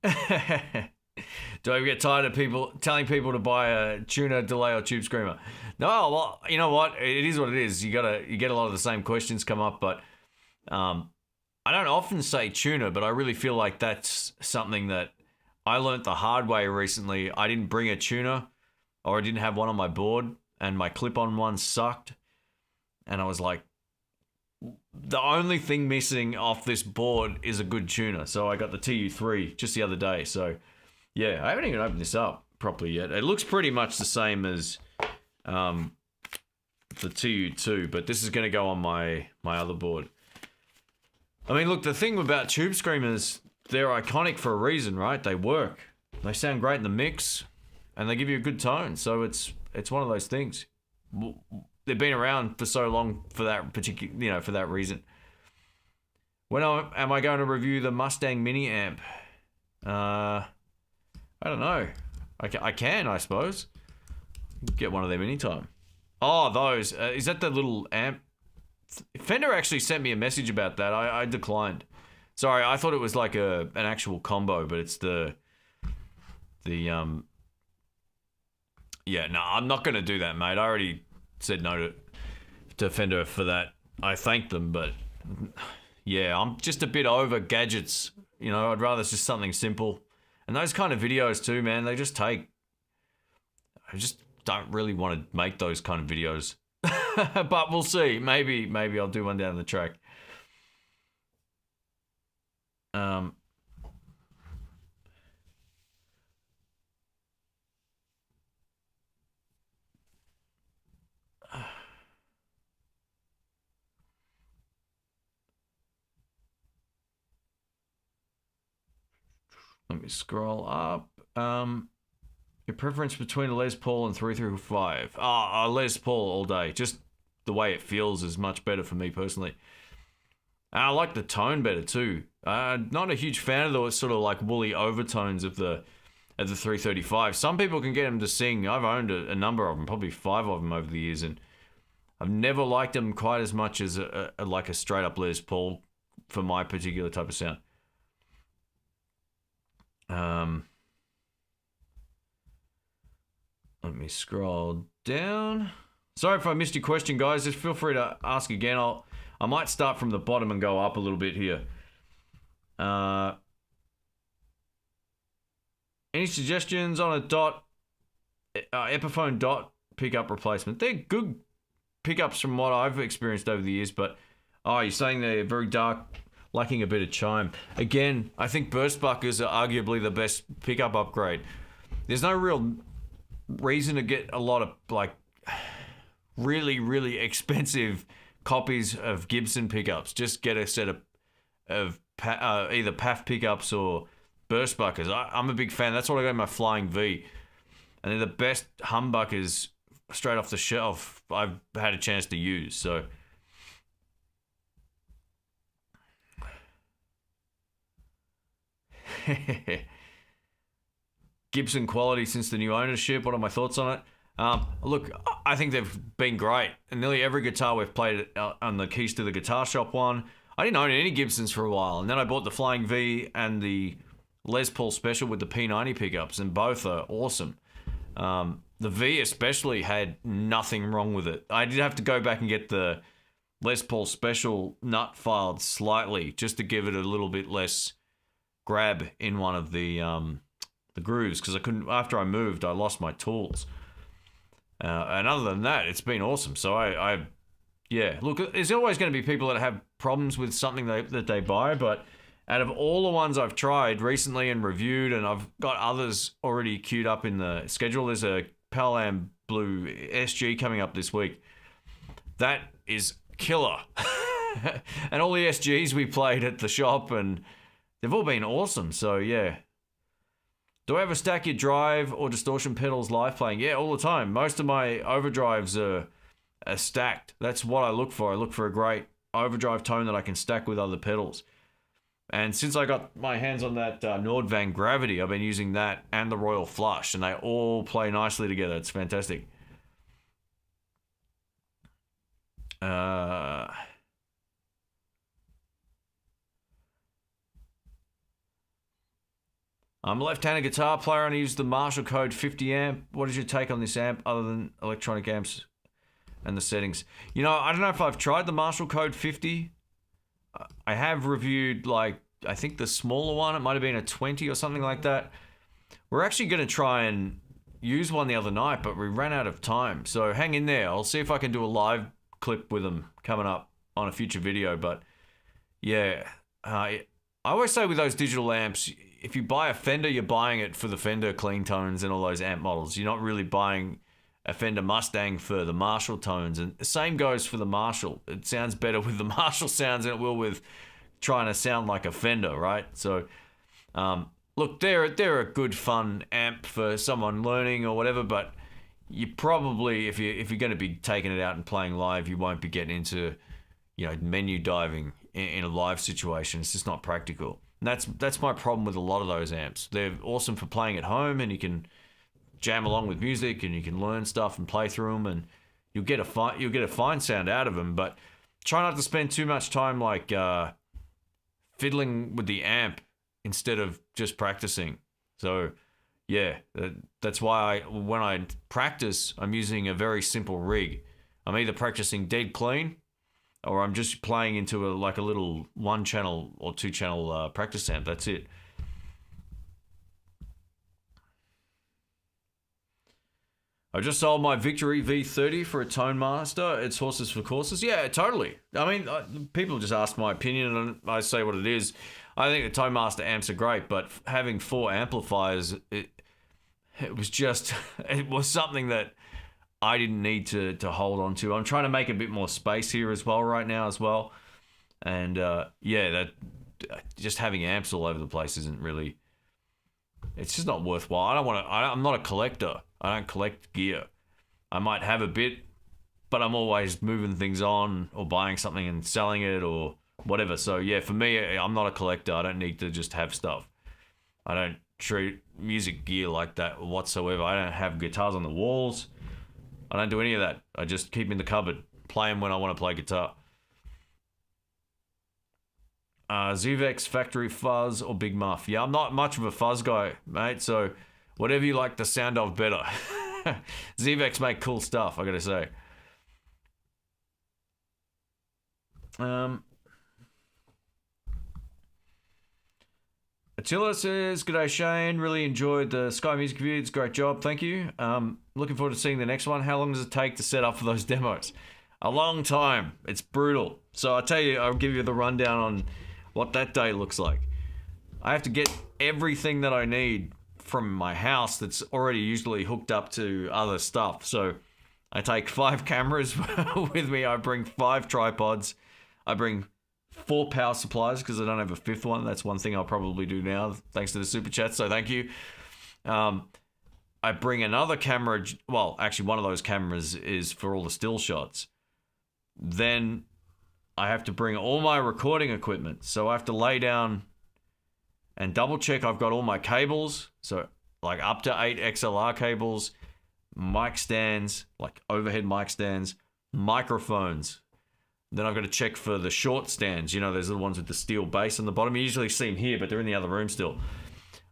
Do I ever get tired of telling people to buy a tuner, delay, or tube screamer? No, well, you know what? It is what it is. You get a lot of the same questions come up, but I don't often say tuner, but I really feel like that's something that I learnt the hard way recently. I didn't bring a tuner, or I didn't have one on my board, and my clip-on one sucked. And I was like, the only thing missing off this board is a good tuner. So I got the TU3 just the other day. So yeah, I haven't even opened this up properly yet. It looks pretty much the same as the TU2, but this is going to go on my other board. I mean, look, the thing about tube screamers, they're iconic for a reason, right? They work. They sound great in the mix, and they give you a good tone. So it's one of those things. They've been around for so long for that particular, for that reason. When am I going to review the Mustang Mini amp? I don't know. I can, I suppose. Get one of them anytime. Oh, those. Is that the little amp? Fender actually sent me a message about that. I declined. Sorry, I thought it was like an actual combo, but it's yeah, no, I'm not going to do that, mate. I already said no to Fender for that. I thanked them, but yeah, I'm just a bit over gadgets. I'd rather it's just something simple. And those kind of videos too, man, I just don't really want to make those kind of videos. But we'll see. Maybe I'll do one down the track. Let me scroll up. Your preference between a Les Paul and 335? A Les Paul all day. Just the way it feels is much better for me personally. I like the tone better too. Not a huge fan of the sort of like woolly overtones of the 335. Some people can get them to sing. I've owned a number of them, probably 5 of them over the years, and I've never liked them quite as much as like a straight up Les Paul for my particular type of sound. Let me scroll down. Sorry if I missed your question, guys. Just feel free to ask again. I might start from the bottom and go up a little bit here. Any suggestions on a dot, Epiphone dot pickup replacement? They're good pickups from what I've experienced over the years, but you're saying they're very dark, lacking a bit of chime. Again, I think burst buckers are arguably the best pickup upgrade. There's no real reason to get a lot of like really, really expensive copies of Gibson pickups. Just get a set of either PAF pickups or burst buckers. I'm a big fan. That's what I got in my Flying V. And they're the best humbuckers straight off the shelf I've had a chance to use. So Gibson quality since the new ownership. What are my thoughts on it? Look, I think they've been great. And nearly every guitar we've played on the Keys to the Guitar Shop one. I didn't own any Gibsons for a while, and then I bought the Flying V and the Les Paul Special with the P90 pickups, and both are awesome. The V especially had nothing wrong with it. I did have to go back and get the Les Paul Special nut filed slightly just to give it a little bit less grab in one of the grooves, because I couldn't. After I moved, I lost my tools. And other than that, it's been awesome. So yeah. Look, there's always going to be people that have problems with something that they buy, but out of all the ones I've tried recently and reviewed, and I've got others already queued up in the schedule, there's a Palam Blue SG coming up this week. That is killer. And all the SGs we played at the shop, and they've all been awesome. So yeah. Do I ever stack your drive or distortion pedals live playing? Yeah, all the time. Most of my overdrives are stacked. That's what I look for. I look for a great overdrive tone that I can stack with other pedals. And since I got my hands on that Nordvang Gravity, I've been using that and the Royal Flush, and they all play nicely together. It's fantastic. I'm a left-handed guitar player and I use the Marshall Code 50 amp. What is your take on this amp other than electronic amps and the settings? You know, I don't know if I've tried the Marshall Code 50. I have reviewed, like, I think the smaller one. It might have been a 20 or something like that. We're actually going to try and use one the other night, but we ran out of time. So hang in there. I'll see if I can do a live clip with them coming up on a future video. But yeah, I always say with those digital amps, if you buy a Fender, you're buying it for the Fender clean tones and all those amp models. You're not really buying a Fender Mustang for the Marshall tones. And the same goes for the Marshall. It sounds better with the Marshall sounds than it will with trying to sound like a Fender, right? So, look, they're a good fun amp for someone learning or whatever, but you probably, if you're going to be taking it out and playing live, you won't be getting into, you know, menu diving in a live situation. It's just not practical. And that's my problem with a lot of those amps. They're awesome for playing at home, and you can jam along with music, and you can learn stuff and play through them, and you'll get a fine sound out of them. But try not to spend too much time like fiddling with the amp instead of just practicing. So yeah, that's why when I practice, I'm using a very simple rig. I'm either practicing dead clean, or I'm just playing into a little 1-channel or 2-channel practice amp. That's it. I just sold my Victory V30 for a Tonemaster. It's horses for courses. Yeah, totally. I mean, people just ask my opinion, and I say what it is. I think the Tonemaster amps are great, but having 4 amplifiers, it was something that I didn't need to hold on to. I'm trying to make a bit more space here as well right now as well. And yeah, that just having amps all over the place isn't really It's just not worthwhile. I don't want to. I'm not a collector. I don't collect gear. I might have a bit, but I'm always moving things on or buying something and selling it or whatever. So yeah, for me, I'm not a collector. I don't need to just have stuff. I don't treat music gear like that whatsoever. I don't have guitars on the walls. I don't do any of that. I just keep them in the cupboard. Play them when I want to play guitar. Zuvex, Factory Fuzz, or Big Muff. Yeah, I'm not much of a fuzz guy, mate, so whatever you like the sound of better. Zuvex make cool stuff, I gotta say. Attila says, "G'day Shane, really enjoyed the Sky Music review. It's a great job, thank you. Looking forward to seeing the next one. How long does it take to set up for those demos?" A long time. It's brutal. So I'll tell you, I'll give you the rundown on what that day looks like. I have to get everything that I need from my house that's already usually hooked up to other stuff. So I take 5 cameras with me. I bring 5 tripods. I bring 4 power supplies because I don't have a 5th one. That's one thing I'll probably do now, thanks to the super chat. So thank you. I bring another camera. Well, actually, one of those cameras is for all the still shots. Then I have to bring all my recording equipment. So I have to lay down and double check I've got all my cables. So like up to 8 XLR cables, mic stands, like overhead mic stands, microphones. Then I've got to check for the short stands. You know, those are the ones with the steel base on the bottom. You usually see them here, but they're in the other room still.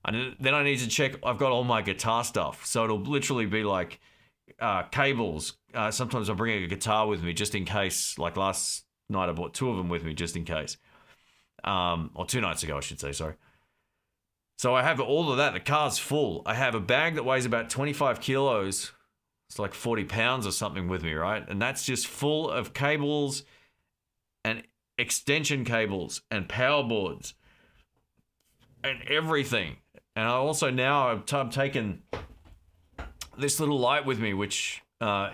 And then I need to check I've got all my guitar stuff. So it'll literally be like cables. Sometimes I bring a guitar with me just in case. Like last night I bought 2 of them with me just in case. Or 2 nights ago, I should say, sorry. So I have all of that. The car's full. I have a bag that weighs about 25 kilos. It's like 40 pounds or something with me, right? And that's just full of cables and extension cables and power boards and everything. And I also now I've taken this little light with me, which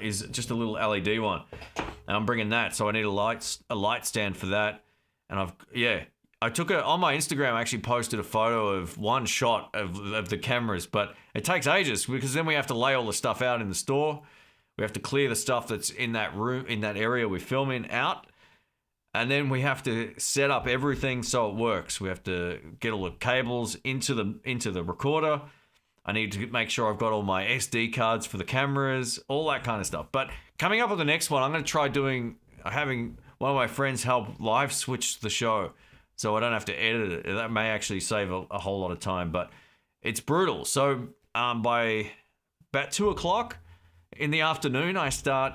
is just a little LED one. And I'm bringing that, so I need a light stand for that. And I took it on my Instagram. I actually posted a photo of one shot of the cameras, but it takes ages because then we have to lay all the stuff out in the store. We have to clear the stuff that's in that room, in that area we're filming out. And then we have to set up everything so it works. We have to get all the cables into the recorder. I need to make sure I've got all my SD cards for the cameras, all that kind of stuff. But coming up with the next one, I'm going to try having one of my friends help live switch the show so I don't have to edit it. That may actually save a whole lot of time, but it's brutal. So by about 2 o'clock in the afternoon, I start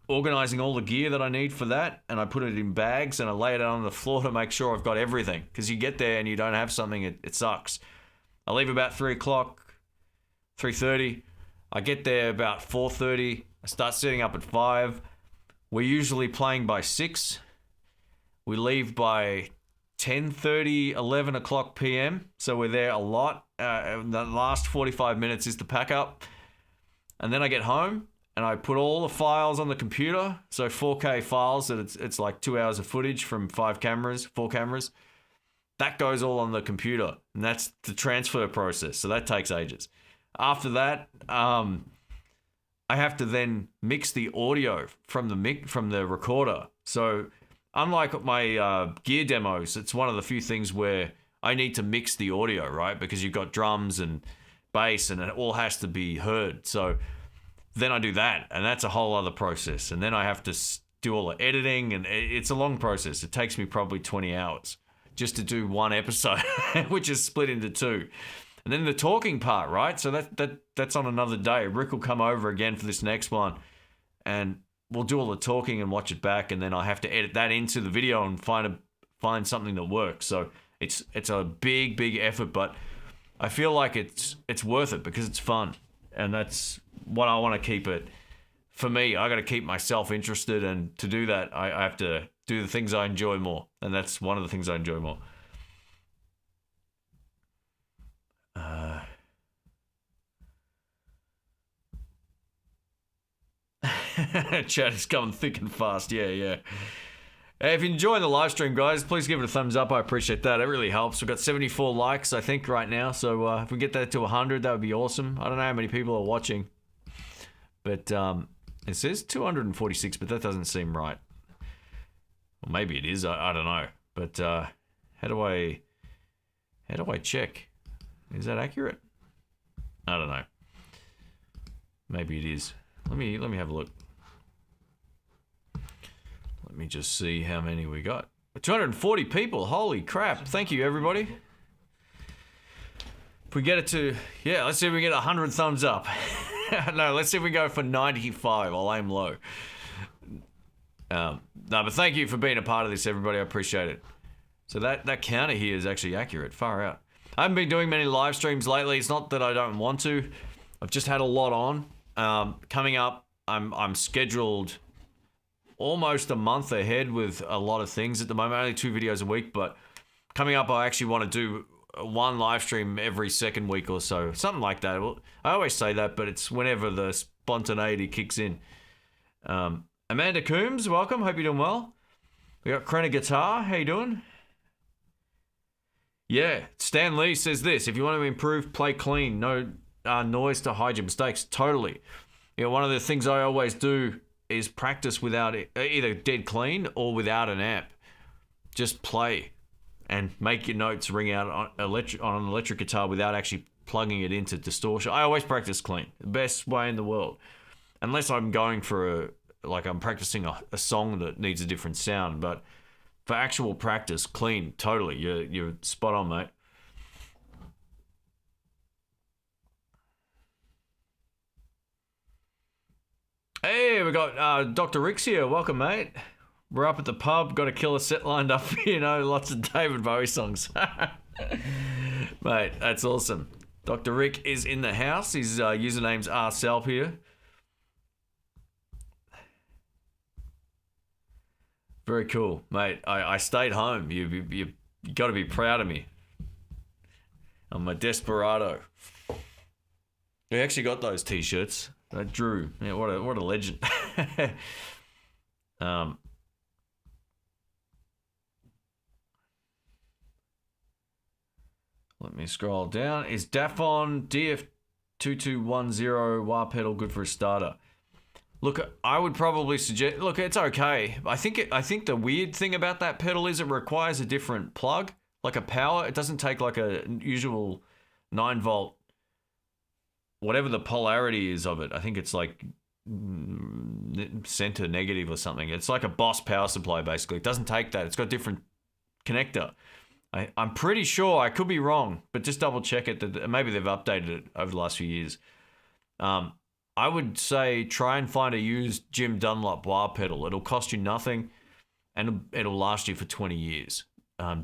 organizing all the gear that I need for that, and I put it in bags and I lay it out on the floor to make sure I've got everything, because you get there and you don't have something, it sucks. I leave about 3 o'clock, 3:30. I get there about 4:30. I start setting up at 5. We're usually playing by 6. We leave by 10:30, 11 o'clock p.m. So we're there a lot. The last 45 minutes is to pack up. And then I get home and I put all the files on the computer. So 4K files, that it's like 2 hours of footage from 4 cameras. That goes all on the computer. And that's the transfer process. So that takes ages. After that, I have to then mix the audio from the recorder. So unlike my gear demos, it's one of the few things where I need to mix the audio, right? Because you've got drums and bass and it all has to be heard. So then I do that, and that's a whole other process. And then I have to do all the editing, and it's a long process. It takes me probably 20 hours just to do one episode, which is split into 2. And then the talking part, right? So that's on another day. Rick will come over again for this next one, and we'll do all the talking and watch it back, and then I have to edit that into the video and find something that works. So it's a big effort, but I feel like it's worth it because it's fun, and that's what I want to keep it. For me, I got to keep myself interested, and to do that, I have to do the things I enjoy more, and that's one of the things I enjoy more. Chat is coming thick and fast. Yeah. Hey, if you're enjoying the live stream, guys, please give it a thumbs up. I appreciate that. It really helps. We've got 74 likes, I think, right now. So if we get that to 100, that would be awesome. I don't know how many people are watching. But it says 246, but that doesn't seem right. Well, maybe it is. I don't know. But how do I check? Is that accurate? I don't know. Maybe it is. Let me have a look. Let me just see how many we got. 240 people. Holy crap. Thank you, everybody. If we get it to... Yeah, let's see if we get 100 thumbs up. No, let's see if we go for 95. I'll aim low. No, but thank you for being a part of this, everybody. I appreciate it. So that counter here is actually accurate. Far out. I haven't been doing many live streams lately. It's not that I don't want to. I've just had a lot on. Coming up, I'm scheduled almost a month ahead with a lot of things at the moment. Only 2 videos a week, but coming up, I actually want to do 1 live stream every second week or so. Something like that. Well, I always say that, but it's whenever the spontaneity kicks in. Amanda Coombs, welcome. Hope you're doing well. We got Krenna Guitar. How you doing? Yeah, Stan Lee says this. If you want to improve, play clean. No noise to hide your mistakes. Totally. You know, one of the things I always do is practice without either dead clean or without an amp. Just play and make your notes ring out on an electric guitar without actually plugging it into distortion. I always practice clean. The best way in the world. Unless I'm going for I'm practicing a song that needs a different sound, but for actual practice, clean, totally. You're spot on, mate. Hey, we got Dr. Rick's here. Welcome, mate. We're up at the pub. Got a killer set lined up. You know, lots of David Bowie songs. Mate, that's awesome. Dr. Rick is in the house. His username's rselp here. Very cool, mate. I stayed home. You got to be proud of me. I'm a desperado. We actually got those t-shirts. Drew, yeah, what a legend. Let me scroll down. Is Dafon DF2210 wah pedal good for a starter? Look, I would probably suggest. Look, it's okay. I think the weird thing about that pedal is it requires a different plug, like a power. It doesn't take like a usual 9-volt. Whatever the polarity is of it, I think it's like center negative or something. It's like a Boss power supply, basically. It doesn't take that. It's got a different connector. I'm pretty sure. I could be wrong, but just double check it. That maybe they've updated it over the last few years. I would say try and find a used Jim Dunlop wah pedal. It'll cost you nothing, and it'll last you for 20 years.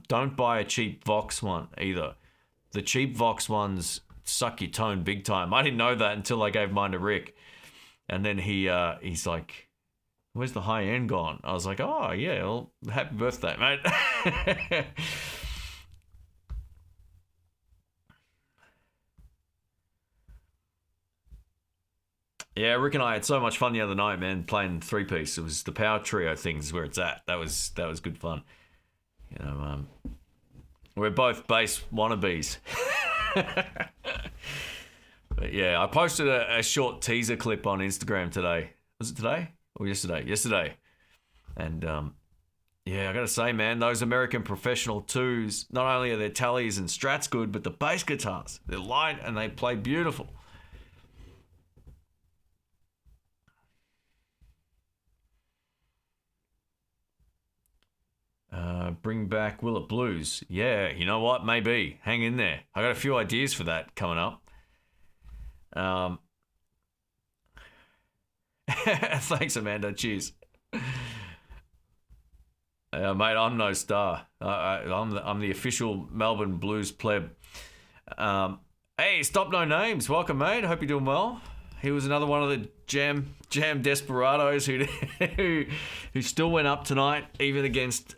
Don't buy a cheap Vox one either. The cheap Vox ones suck your tone big time. I didn't know that until I gave mine to Rick, and then he's like, "Where's the high end gone?" I was like, "Oh yeah, well, happy birthday, mate." Yeah, Rick and I had so much fun the other night, man, playing 3-piece. It was the power trio things where it's at. That was good fun. You know, we're both bass wannabes. But yeah, I posted a short teaser clip on Instagram today. Was it today or yesterday? Yesterday. And yeah, I gotta say, man, those American Professional 2s, not only are their tallies and strats good, but the bass guitars, they're light and they play beautiful. Bring back Will It Blues. Yeah, you know what? Maybe. Hang in there. I got a few ideas for that coming up. Thanks, Amanda. Cheers. Mate, I'm no star. I'm the official Melbourne Blues pleb. Hey, Stop No Names. Welcome, mate. Hope you're doing well. He was another one of the jam desperados who still went up tonight, even against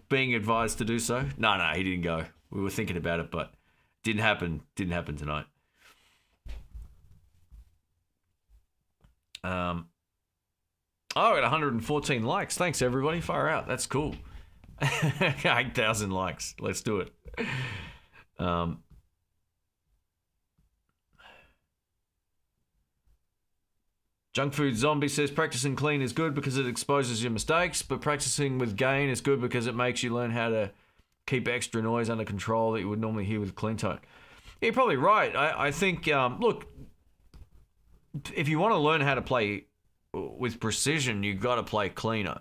being advised to do so. No, he didn't go. We were thinking about it, but didn't happen. Didn't happen tonight. Oh, I got 114 likes. Thanks, everybody. Fire out. That's cool. 8,000 likes. Let's do it. Junk Food Zombie says practicing clean is good because it exposes your mistakes, but practicing with gain is good because it makes you learn how to keep extra noise under control that you would normally hear with clean tone. Yeah, you're probably right. I think, look, if you want to learn how to play with precision, you've got to play cleaner.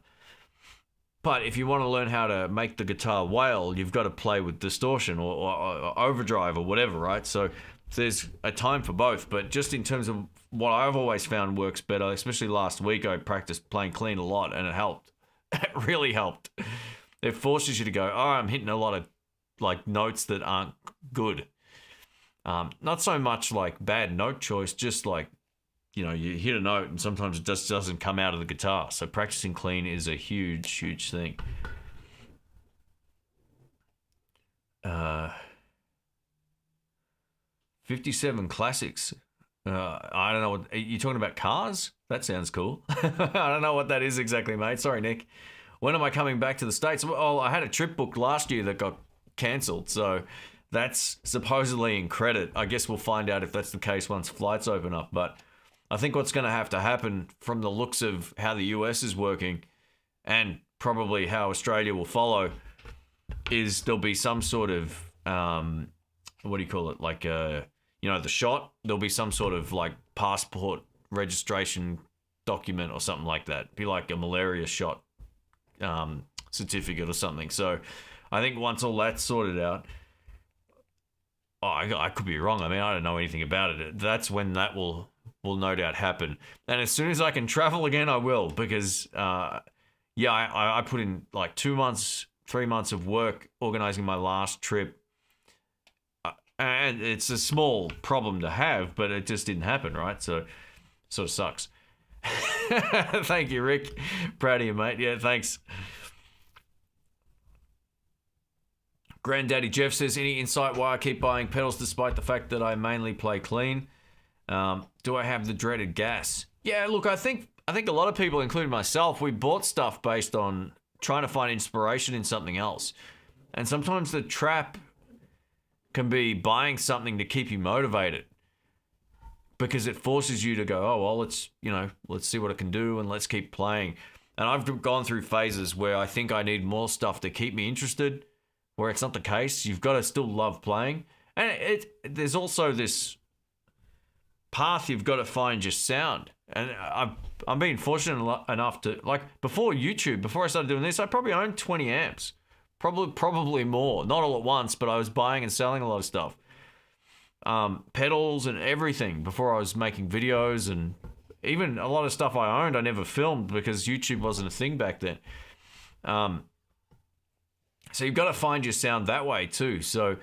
But if you want to learn how to make the guitar wail, you've got to play with distortion or overdrive or whatever, right? So there's a time for both. But just in terms of what I've always found works better, especially last week, I practiced playing clean a lot and it helped. It really helped. It forces you to go, oh, I'm hitting a lot of like notes that aren't good. Not so much like bad note choice, just like, you know, you hit a note and sometimes it just doesn't come out of the guitar. So practicing clean is a huge, huge thing. 57 classics. I don't know what, are you talking about cars? That sounds cool. I don't know what that is exactly, mate. Sorry, Nick. When am I coming back to the States? Well, I had a trip booked last year that got cancelled. So that's supposedly in credit. I guess we'll find out if that's the case once flights open up. But I think what's going to happen from the looks of how the US is working and probably how Australia will follow is there'll be some sort of, what do you call it? Like, you know, the shot, there'll be some sort of like passport registration document or something like that. Be like a malaria shot certificate or something. So I think once all that's sorted out, I could be wrong. I mean, I don't know anything about it. That's when that will no doubt happen. And as soon as I can travel again, I will, because I put in like 2 months, 3 months of work organizing my last trip. And it's a small problem to have, but it just didn't happen, right? So sort of sucks. Thank you, Rick. Proud of you, mate. Yeah, thanks. Granddaddy Jeff says, any insight why I keep buying pedals despite the fact that I mainly play clean? Do I have the dreaded gas? Yeah, look, I think a lot of people, including myself, we bought stuff based on trying to find inspiration in something else. And sometimes the trap can be buying something to keep you motivated because it forces you to go, oh, well, let's see what it can do and let's keep playing. And I've gone through phases where I think I need more stuff to keep me interested, where it's not the case. You've got to still love playing. And there's also this path you've got to find your sound. And I'm being fortunate enough to, like, before I started doing this, I probably owned 20 amps. Probably more. Not all at once, but I was buying and selling a lot of stuff. Pedals and everything before I was making videos, and even a lot of stuff I owned I never filmed because YouTube wasn't a thing back then. So you've got to find your sound that way too. So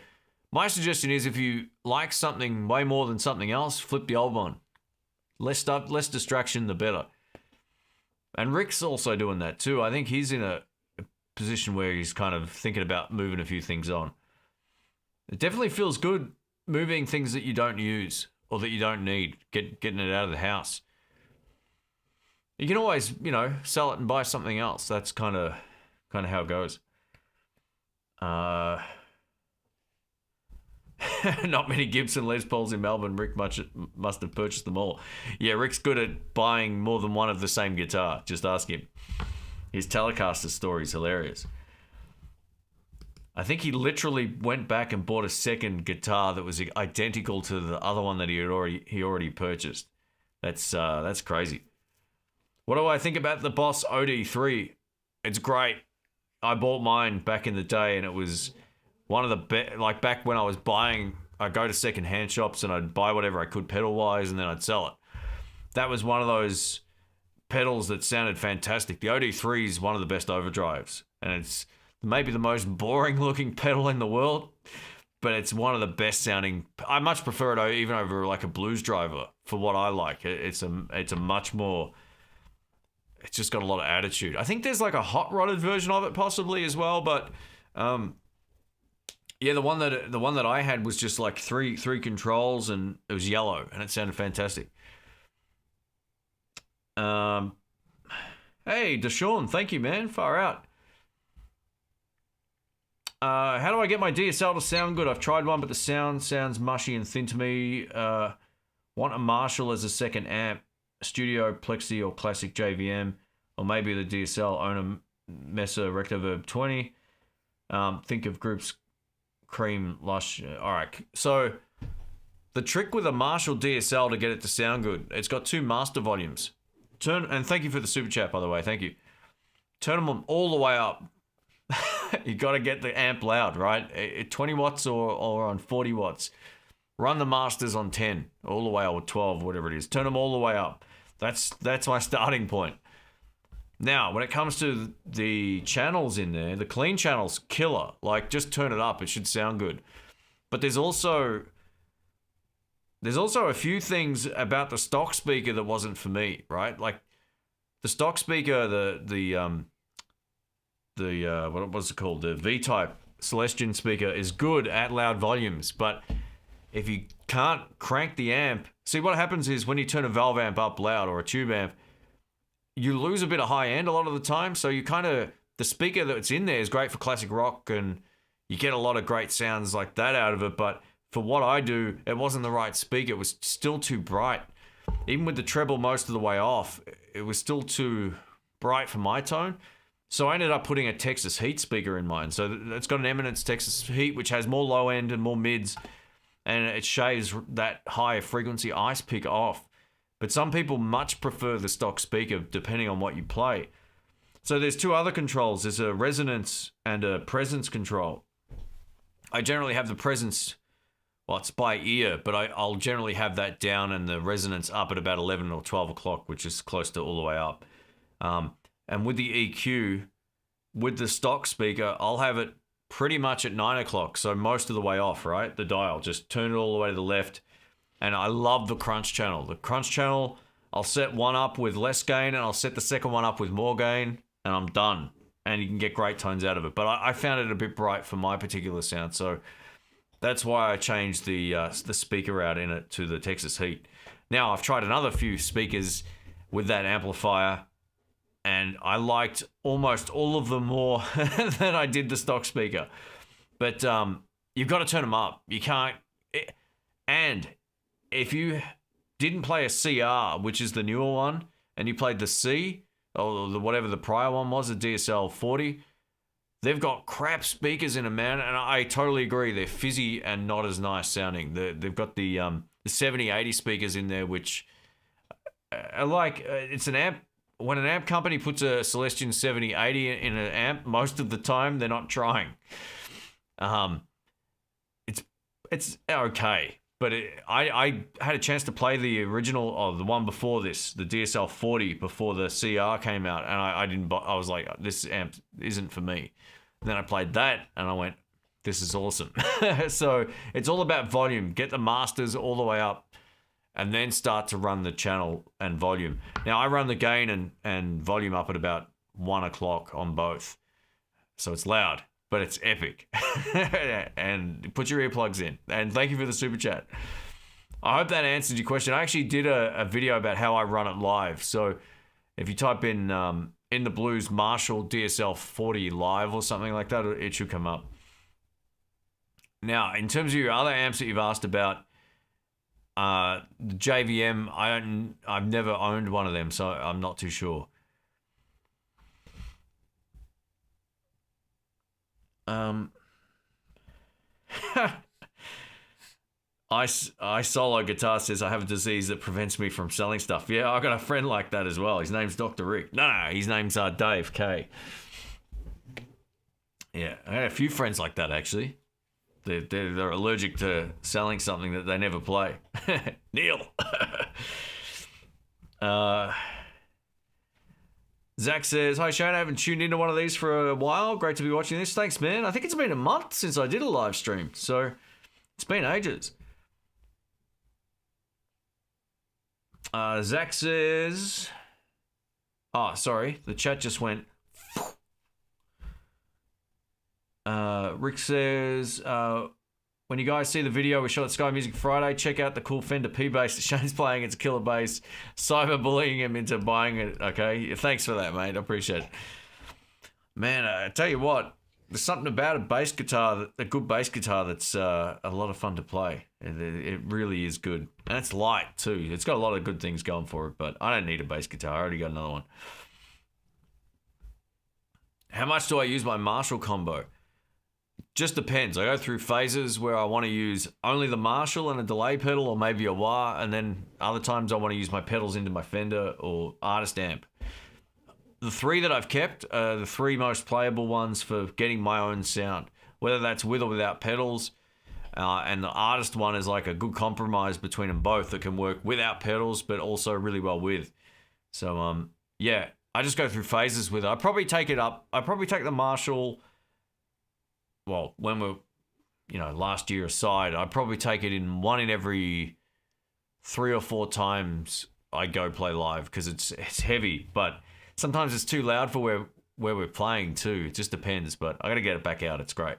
my suggestion is, if you like something way more than something else, flip the old one. Less stuff, less distraction, the better. And Rick's also doing that too. I think he's in a position where he's kind of thinking about moving a few things on. It definitely feels good moving things that you don't use or that you don't need, getting it out of the house. You can always, sell it and buy something else. That's kind of how it goes. Not many Gibson Les Pauls in Melbourne. Rick must have purchased them all. Yeah, Rick's good at buying more than one of the same guitar. Just ask him. His Telecaster story is hilarious. I think he literally went back and bought a second guitar that was identical to the other one that he already purchased. That's crazy. What do I think about the Boss OD3? It's great. I bought mine back in the day, and it was one of the best. Like, back when I was buying, I'd go to second-hand shops and I'd buy whatever I could pedal-wise, and then I'd sell it. That was one of those pedals that sounded fantastic. The OD3 is one of the best overdrives, and it's maybe the most boring looking pedal in the world, but it's one of the best sounding. I much prefer it even over like a blues driver for what I like. It's a much more, it's just got a lot of attitude. I think there's like a hot rodded version of it possibly as well, but yeah, the one that I had was just like three controls, and it was yellow and it sounded fantastic. Hey, Deshaun, thank you, man. Far out. How do I get my DSL to sound good? I've tried one, but the sound sounds mushy and thin to me. Want a Marshall as a second amp, Studio, Plexi, or Classic JVM, or maybe the DSL owner Mesa Rectoverb 20. Think of groups Cream, Lush. All right, so the trick with a Marshall DSL to get it to sound good, it's got 2 master volumes. And thank you for the super chat, by the way. Thank you. Turn them all the way up. You got to get the amp loud, right? 20 watts or on 40 watts. Run the masters on 10, all the way, or 12, whatever it is. Turn them all the way up. That's my starting point. Now, when it comes to the channels in there, the clean channel's killer. Like, just turn it up. It should sound good. But there's also a few things about the stock speaker that wasn't for me, right? Like, the stock speaker, what was it called? The V-type Celestion speaker is good at loud volumes, but if you can't crank the amp, see what happens is when you turn a valve amp up loud or a tube amp, you lose a bit of high end a lot of the time. So you the speaker that's in there is great for classic rock and you get a lot of great sounds like that out of it. But for what I do, it wasn't the right speaker. It was still too bright. Even with the treble most of the way off, it was still too bright for my tone. So I ended up putting a Texas Heat speaker in mine. So it's got an Eminence Texas Heat, which has more low end and more mids, and it shaves that higher frequency ice pick off. But some people much prefer the stock speaker depending on what you play. So there's 2 other controls. There's a resonance and a presence control. I generally have the presence, well, it's by ear, but I'll generally have that down and the resonance up at about 11 or 12 o'clock, which is close to all the way up. And with the EQ, with the stock speaker, I'll have it pretty much at 9 o'clock, so most of the way off, right? The dial, just turn it all the way to the left. And I love the crunch channel. The crunch channel, I'll set one up with less gain, and I'll set the second one up with more gain, and I'm done. And you can get great tones out of it. But I found it a bit bright for my particular sound, so that's why I changed the speaker out in it to the Texas Heat. Now, I've tried another few speakers with that amplifier, and I liked almost all of them more than I did the stock speaker. But you've got to turn them up. You can't... And if you didn't play a CR, which is the newer one, and you played the C, or whatever the prior one was, the DSL 40, they've got crap speakers in them, man, and I totally agree. They're fizzy and not as nice sounding. They've got the 70-80 speakers in there, which are like... it's an amp. When an amp company puts a Celestion 7080 in an amp, most of the time they're not trying. It's okay, but I had a chance to play the original, or the one before this, the DSL 40 before the CR came out, and I was like, this amp isn't for me. And then I played that, and I went, this is awesome. So it's all about volume. Get the masters all the way up, and then start to run the channel and volume. Now, I run the gain and volume up at about 1 o'clock on both. So it's loud, but it's epic. And put your earplugs in. And thank you for the super chat. I hope that answered your question. I actually did a video about how I run it live. So if you type in the blues Marshall DSL 40 live or something like that, it should come up. Now, in terms of your other amps that you've asked about, the JVM, I've never owned one of them, so I'm not too sure. I solo guitar says I have a disease that prevents me from selling stuff. Yeah, I got a friend like that as well. His name's Dr. Rick. No, his name's Dave K. Yeah, I had a few friends like that actually. They're allergic to selling something that they never play. Neil. Zach says, hi Shane, I haven't tuned into one of these for a while. Great to be watching this. Thanks, man. I think it's been a month since I did a live stream, so it's been ages. Zach says, oh, sorry, the chat just went. Rick says, when you guys see the video we shot at Sky Music Friday, check out the cool Fender P bass that Shane's playing. It's a killer bass. Cyberbullying him into buying it. Okay, thanks for that, mate. I appreciate it. Man, I tell you what, there's something about a bass guitar, a good bass guitar, that's a lot of fun to play. It really is good, and it's light too. It's got a lot of good things going for it. But I don't need a bass guitar. I already got another one. How much do I use my Marshall combo? Just depends. I go through phases where I want to use only the Marshall and a delay pedal, or maybe a wah, and then other times I want to use my pedals into my Fender or artist amp. The three that I've kept are the three most playable ones for getting my own sound, whether that's with or without pedals. And the artist one is like a good compromise between them both that can work without pedals, but also really well with. So, yeah, I just go through phases with it. I probably take the Marshall. Well, when we're, last year aside, I'd probably take it in one in every 3 or 4 times I go play live, because it's heavy, but sometimes it's too loud for where we're playing too. It just depends, but I got to get it back out. It's great.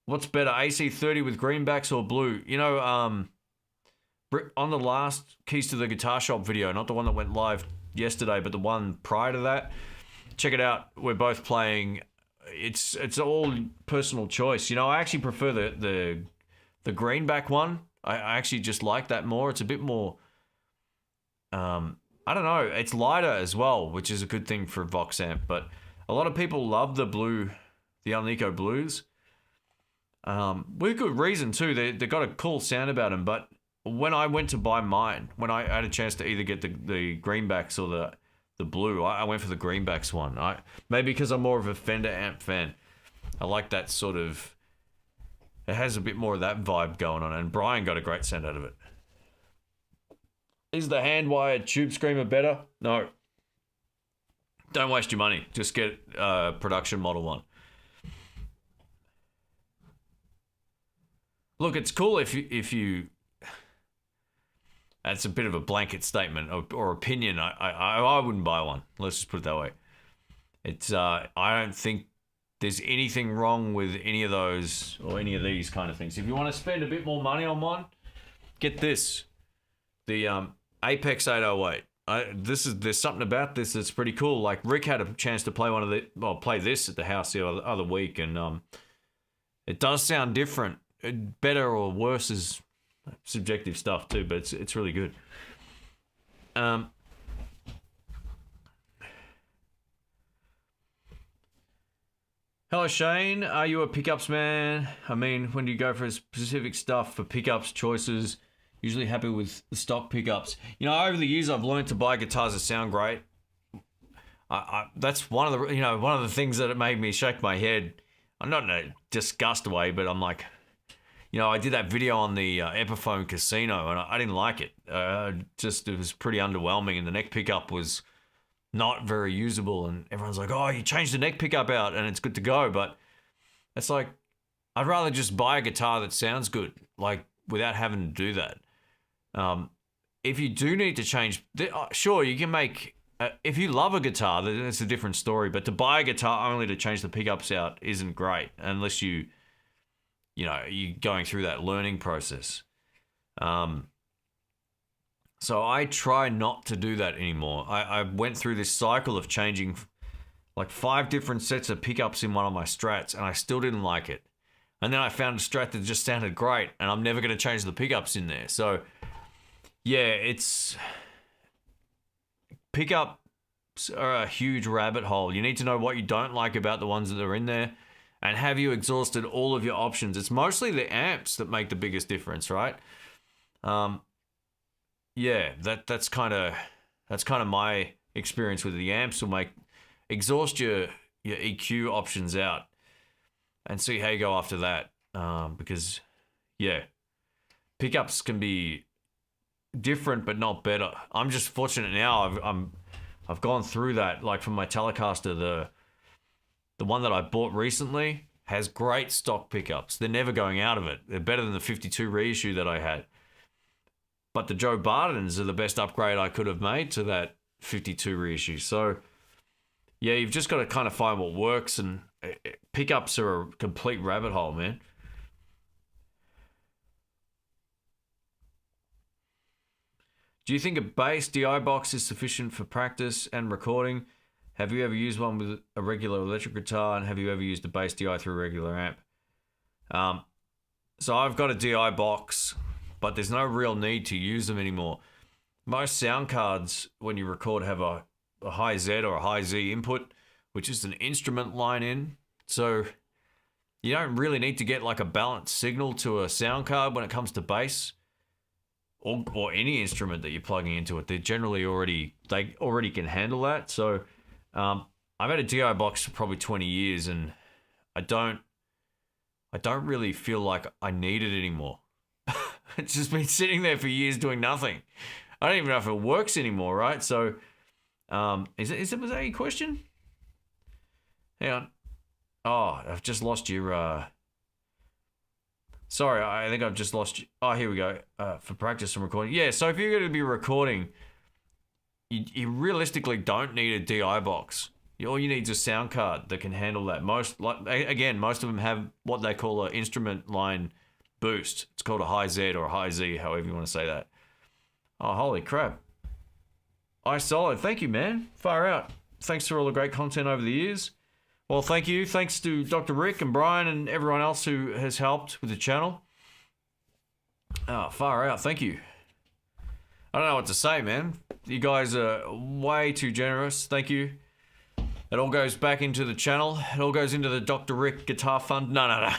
What's better, AC30 with greenbacks or blue? On the last Keys to the Guitar Shop video, not the one that went live yesterday, but the one prior to that, check it out. We're both playing. It's all personal choice. I actually prefer the greenback one. I actually just like that more. It's a bit more, I don't know, it's lighter as well, which is a good thing for a Vox amp, but a lot of people love the blue, the Alnico blues, with good reason too. They got a cool sound about them, but when I went to buy mine, when I had a chance to either get the greenbacks or the blue, I went for the greenbacks one. Maybe because I'm more of a Fender amp fan. I like that sort of, it has a bit more of that vibe going on, and Brian got a great sound out of it. Is the hand-wired tube screamer better? No. Don't waste your money. Just get a production model one. Look, it's cool if you that's a bit of a blanket statement or opinion. I wouldn't buy one. Let's just put it that way. It's I don't think there's anything wrong with any of those or any of these kind of things. If you want to spend a bit more money on one, get this. The Apex 808. There's something about this that's pretty cool. Like Rick had a chance to play this at the house the other week, and it does sound different. Better or worse is subjective stuff too, but it's really good. Hello Shane, are you a pickups man? I mean, when do you go for specific stuff for pickups choices? Usually happy with the stock pickups. Over the years I've learned to buy guitars that sound great. That's one of the things that it made me shake my head. I'm not in a disgust way, but I'm like, I did that video on the Epiphone Casino, and I didn't like it. It was pretty underwhelming, and the neck pickup was not very usable, and everyone's like, oh, you changed the neck pickup out, and it's good to go, but it's like, I'd rather just buy a guitar that sounds good, like, without having to do that. If you do need to change, sure, you can make, if you love a guitar, then it's a different story, but to buy a guitar only to change the pickups out isn't great, unless you're going through that learning process. So I try not to do that anymore. I went through this cycle of changing like 5 different sets of pickups in one of my Strats, and I still didn't like it. And then I found a Strat that just sounded great, and I'm never going to change the pickups in there. So yeah, pickups are a huge rabbit hole. You need to know what you don't like about the ones that are in there. And have you exhausted all of your options? It's mostly the amps that make the biggest difference, right? Yeah, that's kind of my experience with the amps. Will exhaust your EQ options out and see how you go after that. Because yeah, pickups can be different but not better. I'm just fortunate now. I've gone through that. Like from my Telecaster, the one that I bought recently has great stock pickups. They're never going out of it. They're better than the 52 reissue that I had. But the Joe Bardens are the best upgrade I could have made to that 52 reissue. So yeah, you've just got to kind of find what works, and pickups are a complete rabbit hole, man. Do you think a bass DI box is sufficient for practice and recording? Have you ever used one with a regular electric guitar, and have you ever used a bass DI through a regular amp? So I've got a DI box, but there's no real need to use them anymore. Most sound cards, when you record, have a high Z or a high Z input, which is an instrument line in. So you don't really need to get like a balanced signal to a sound card when it comes to bass or any instrument that you're plugging into it. They already can handle that. So I've had a DI box for probably 20 years, and I don't really feel like I need it anymore. It's just been sitting there for years doing nothing. I don't even know if it works anymore, right? So, was that your question? Hang on. Oh, I've just lost your, sorry, I think I've just lost you. Oh, here we go. For practice and recording. Yeah, so if you're going to be recording, you realistically don't need a DI box. All you need is a sound card that can handle that. Most of them have what they call an instrument line boost. It's called a high Z or a high Z, however you want to say that. Oh, holy crap. Solid. Thank you, man. Far out. Thanks for all the great content over the years. Well, thank you. Thanks to Dr. Rick and Brian and everyone else who has helped with the channel. Oh, far out. Thank you. I don't know what to say, man. You guys are way too generous. Thank you. It all goes back into the channel. It all goes into the Dr. Rick Guitar Fund. No.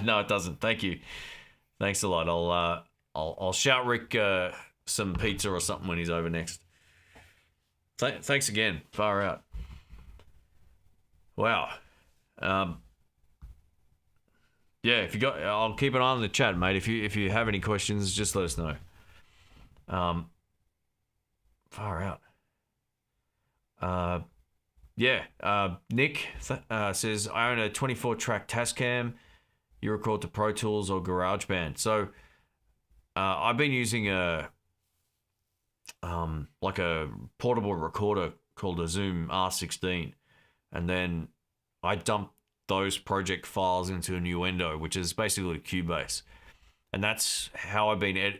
No, it doesn't. Thank you. Thanks a lot. I'll shout Rick some pizza or something when he's over next. Thanks again. Far out. Wow. Yeah, I'll keep an eye on the chat, mate. If you have any questions, just let us know. Far out. Nick says, I own a 24-track Tascam. You record to Pro Tools or GarageBand. So I've been using a portable recorder called a Zoom R16, and then I dump those project files into Innuendo, which is basically Cubase, and that's how I've been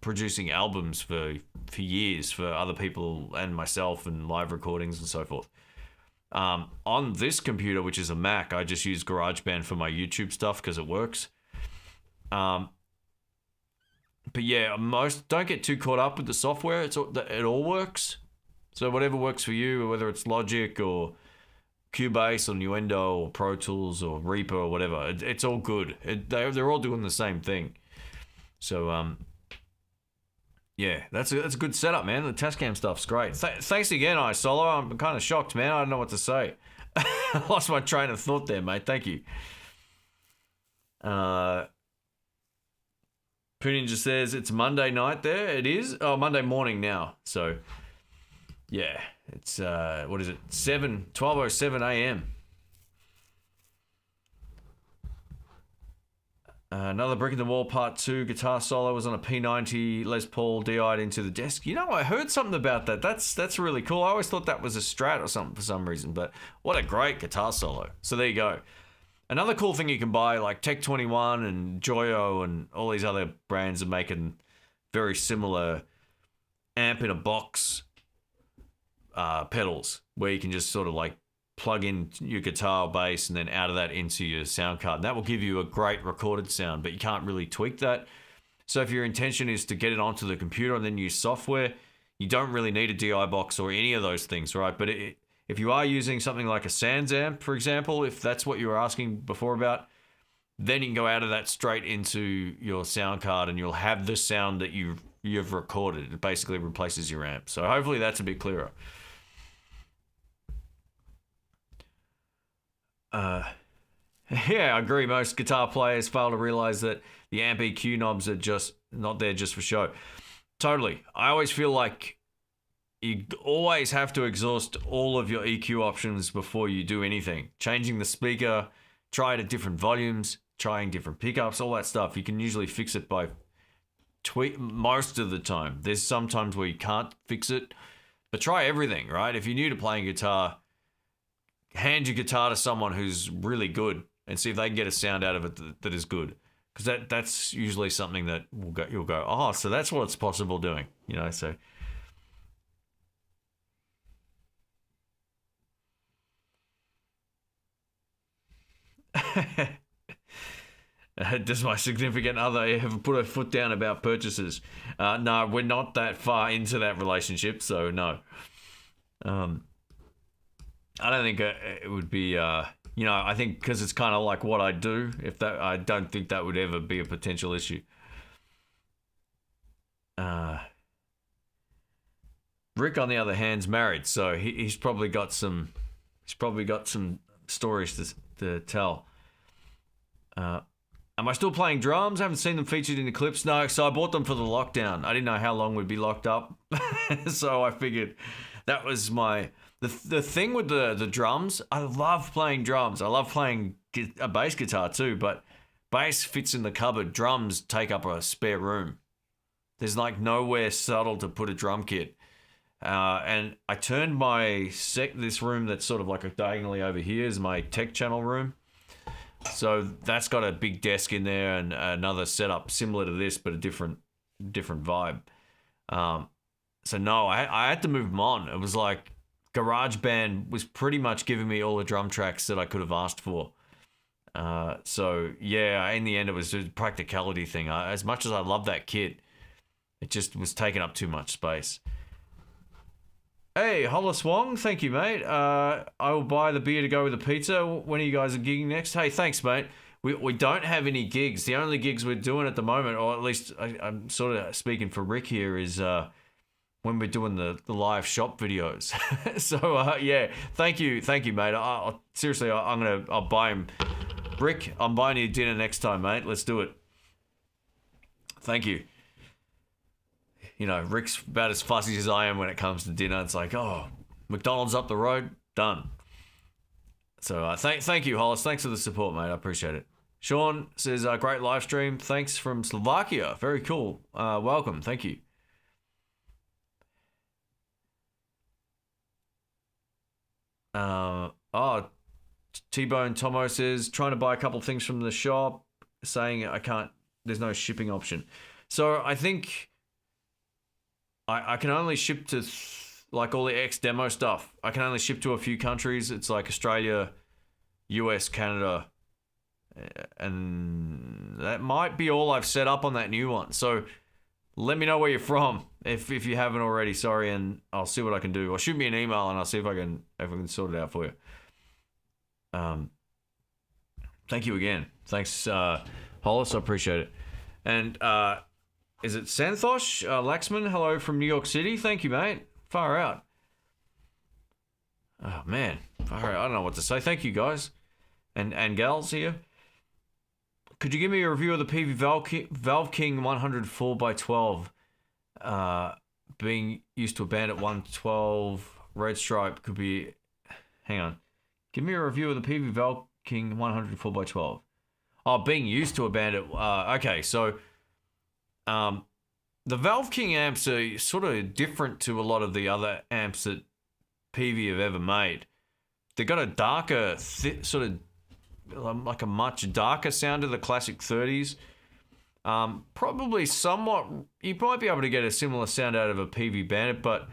producing albums for years for other people and myself, and live recordings and so forth. On this computer, which is a Mac, I just use GarageBand for my YouTube stuff because it works. But yeah, don't get too caught up with the software. It all works. So whatever works for you, whether it's Logic or Cubase or Innuendo or Pro Tools or Reaper or whatever, it's all good. They're all doing the same thing. So yeah, that's a good setup, man. The Tascam stuff's great. Thanks again, iSolo. I'm kind of shocked, man. I don't know what to say. I lost my train of thought there, mate. Thank you. Poonin just says it's Monday night there. It is. Oh, Monday morning now. So, yeah. It's, what is it? 12:07 a.m. Another Brick in the Wall Part 2 guitar solo was on a P90 Les Paul DI'd into the desk. You know, I heard something about that. That's really cool. I always thought that was a Strat or something for some reason, but what a great guitar solo. So there you go. Another cool thing you can buy, like Tech 21 and Joyo and all these other brands are making very similar amp in a box pedals, where you can just sort of like plug in your guitar or bass and then out of that into your sound card. And that will give you a great recorded sound, but you can't really tweak that. So if your intention is to get it onto the computer and then use software, you don't really need a DI box or any of those things, right? But if you are using something like a Sans amp, for example, if that's what you were asking before about, then you can go out of that straight into your sound card and you'll have the sound that you've recorded. It basically replaces your amp. So hopefully that's a bit clearer. Yeah, I agree. Most guitar players fail to realize that the amp EQ knobs are just not there just for show. Totally. I always feel like you always have to exhaust all of your EQ options before you do anything. Changing the speaker, try it at different volumes, trying different pickups, all that stuff. You can usually fix it by tweak most of the time. There's some times where you can't fix it, but try everything, right? If you're new to playing guitar, hand your guitar to someone who's really good and see if they can get a sound out of it that is good. Because that's usually something that you'll go, oh, so that's what it's possible doing, you know. So does my significant other ever put her foot down about purchases? No, we're not that far into that relationship, so no. I don't think it would be. I think because it's kind of like what I do. I don't think that would ever be a potential issue. Rick, on the other hand, is married, so he's probably got some. He's probably got some stories to tell. Am I still playing drums? I haven't seen them featured in the clips. No, so I bought them for the lockdown. I didn't know how long we'd be locked up, so I figured that was my. The thing with the drums, I love playing drums. I love playing a bass guitar too, but bass fits in the cupboard. Drums take up a spare room. There's like nowhere subtle to put a drum kit. And I turned this room that's sort of like diagonally over here is my tech channel room. So that's got a big desk in there and another setup similar to this, but a different vibe. So no, I had to move them on. It was like GarageBand was pretty much giving me all the drum tracks that I could have asked for. So yeah, in the end, it was a practicality thing. As much as I love that kit, it just was taking up too much space. Hey, Hollis Wong, thank you, mate. I will buy the beer to go with the pizza. When are you guys gigging next? Hey, thanks, mate. We don't have any gigs. The only gigs we're doing at the moment, or at least I'm sort of speaking for Rick here, is when we're doing the live shop videos. So yeah, thank you, mate. Seriously, I'll buy him. Rick, I'm buying you dinner next time, mate. Let's do it. Thank you. You know, Rick's about as fussy as I am when it comes to dinner. It's like, oh, McDonald's up the road, done. So thank you, Hollis. Thanks for the support, mate. I appreciate it. Sean says, great live stream. Thanks from Slovakia. Very cool. Welcome. Thank you. T-Bone Tomo says, trying to buy a couple things from the shop, saying I can't, there's no shipping option. So I think I can only ship to like all the X demo stuff. I can only ship to a few countries. It's like Australia, US, Canada, and that might be all I've set up on that new one. So let me know where you're from if you haven't already. Sorry, and I'll see what I can do. Or shoot me an email and I'll see if I can sort it out for you. Thank you again. Thanks, Hollis. I appreciate it. And is it Santhosh Laxman? Hello from New York City. Thank you, mate. Far out. Oh man, far out. I don't know what to say. Thank you, guys, and gals here. Could you give me a review of the PV Valve King 104x12? Being used to a band at 112 Red Stripe could be. Hang on. Give me a review of the PV Valve King 104x12. Oh, being used to a band at. Okay, so. The Valve King amps are sort of different to a lot of the other amps that PV have ever made. They've got a darker, sort of like a much darker sound to the classic 30s. Probably somewhat, you might be able to get a similar sound out of a PV Bandit, but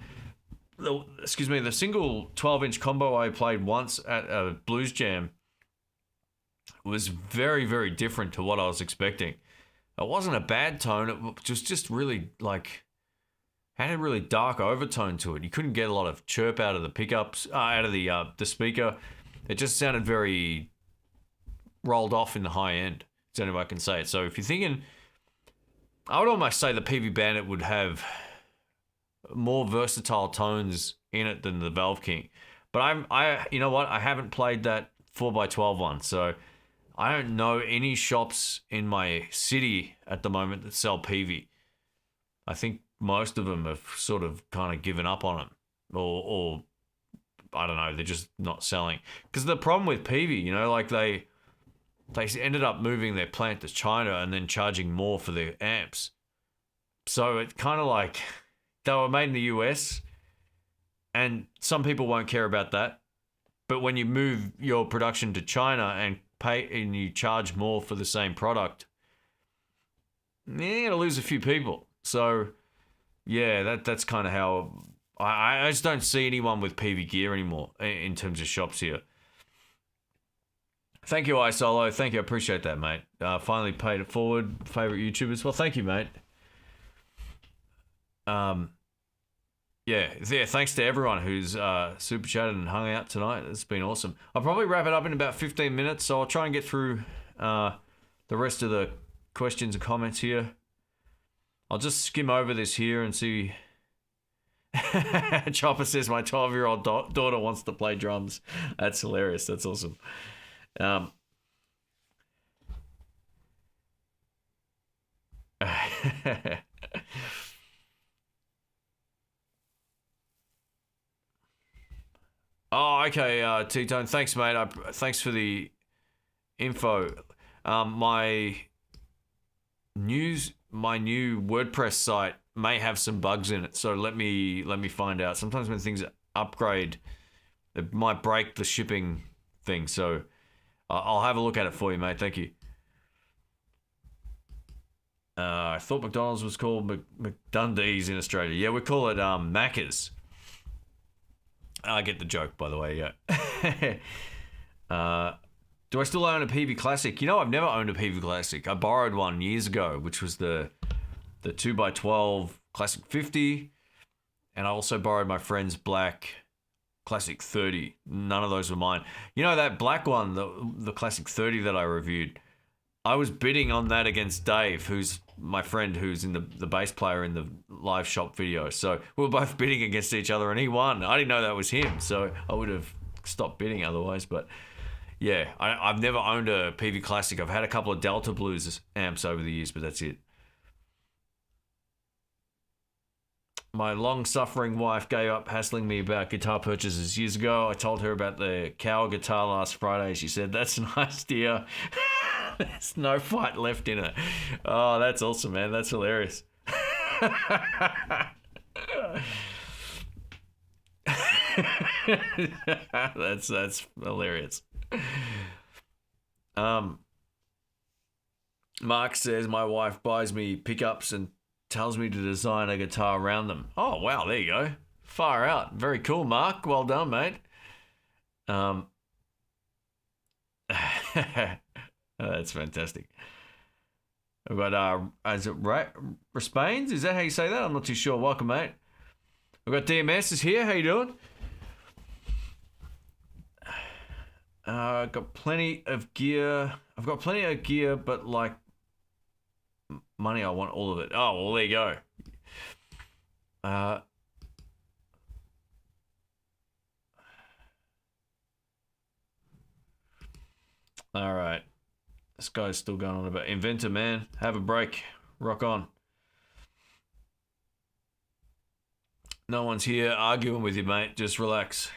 the single 12-inch combo I played once at a blues jam was very, very different to what I was expecting. It wasn't a bad tone. It was just really like had a really dark overtone to it. You couldn't get a lot of chirp out of the pickups, out of the speaker. It just sounded very rolled off in the high end. That's the only way I can say it. So if you're thinking, I would almost say the PV Bandit would have more versatile tones in it than the Valve King. But you know what? I haven't played that 4x12 one, so I don't know any shops in my city at the moment that sell PV. I think most of them have sort of kind of given up on them, or I don't know, they're just not selling. Because the problem with PV, you know, like they ended up moving their plant to China and then charging more for their amps. So it's kind of like they were made in the US, and some people won't care about that. But when you move your production to China and you charge more for the same product, you're gonna lose a few people. So yeah, that's kind of how I just don't see anyone with PV gear anymore in terms of shops here. Thank you, iSolo. Thank you. I appreciate that, mate. Finally paid it forward. Favorite YouTubers. Well, thank you, mate. Yeah. Thanks to everyone who's super chatted and hung out tonight. It's been awesome. I'll probably wrap it up in about 15 minutes, so I'll try and get through the rest of the questions and comments here. I'll just skim over this here and see. Chopper says my 12-year-old daughter wants to play drums. That's hilarious. That's awesome. Oh, okay, T-Tone. Thanks, mate. Thanks for the info. My new WordPress site may have some bugs in it, so let me find out. Sometimes when things upgrade, it might break the shipping thing. So I'll have a look at it for you, mate. Thank you. I thought McDonald's was called McDundee's in Australia. Yeah, we call it Macca's. I get the joke, by the way, yeah. Do I still own a PV Classic? You know, I've never owned a PV Classic. I borrowed one years ago, which was the 2x12 Classic 50. And I also borrowed my friend's black Classic 30. None of those were mine. You know, that black one, the Classic 30 that I reviewed, I was bidding on that against Dave, who's my friend who's in the bass player in the live shop video. So we were both bidding against each other and he won. I didn't know that was him, so I would have stopped bidding otherwise. But yeah, I've never owned a PV Classic. I've had a couple of Delta Blues amps over the years, but that's it. My long-suffering wife gave up hassling me about guitar purchases years ago. I told her about the Cow guitar last Friday. She said, "That's nice, dear." There's no fight left in it. Oh, that's awesome, man. That's hilarious. That's hilarious. Mark says my wife buys me pickups and tells me to design a guitar around them. Oh, wow, there you go. Far out. Very cool, Mark. Well done, mate. That's fantastic. I've got, is it Raspains? Is that how you say that? I'm not too sure. Welcome, mate. We've got DMS is here. How you doing? I've got plenty of gear. I've got plenty of gear, but like money, I want all of it. Oh, well, there you go. All right. This guy's still going on about Inventor, man. Have a break. Rock on. No one's here arguing with you, mate. Just relax.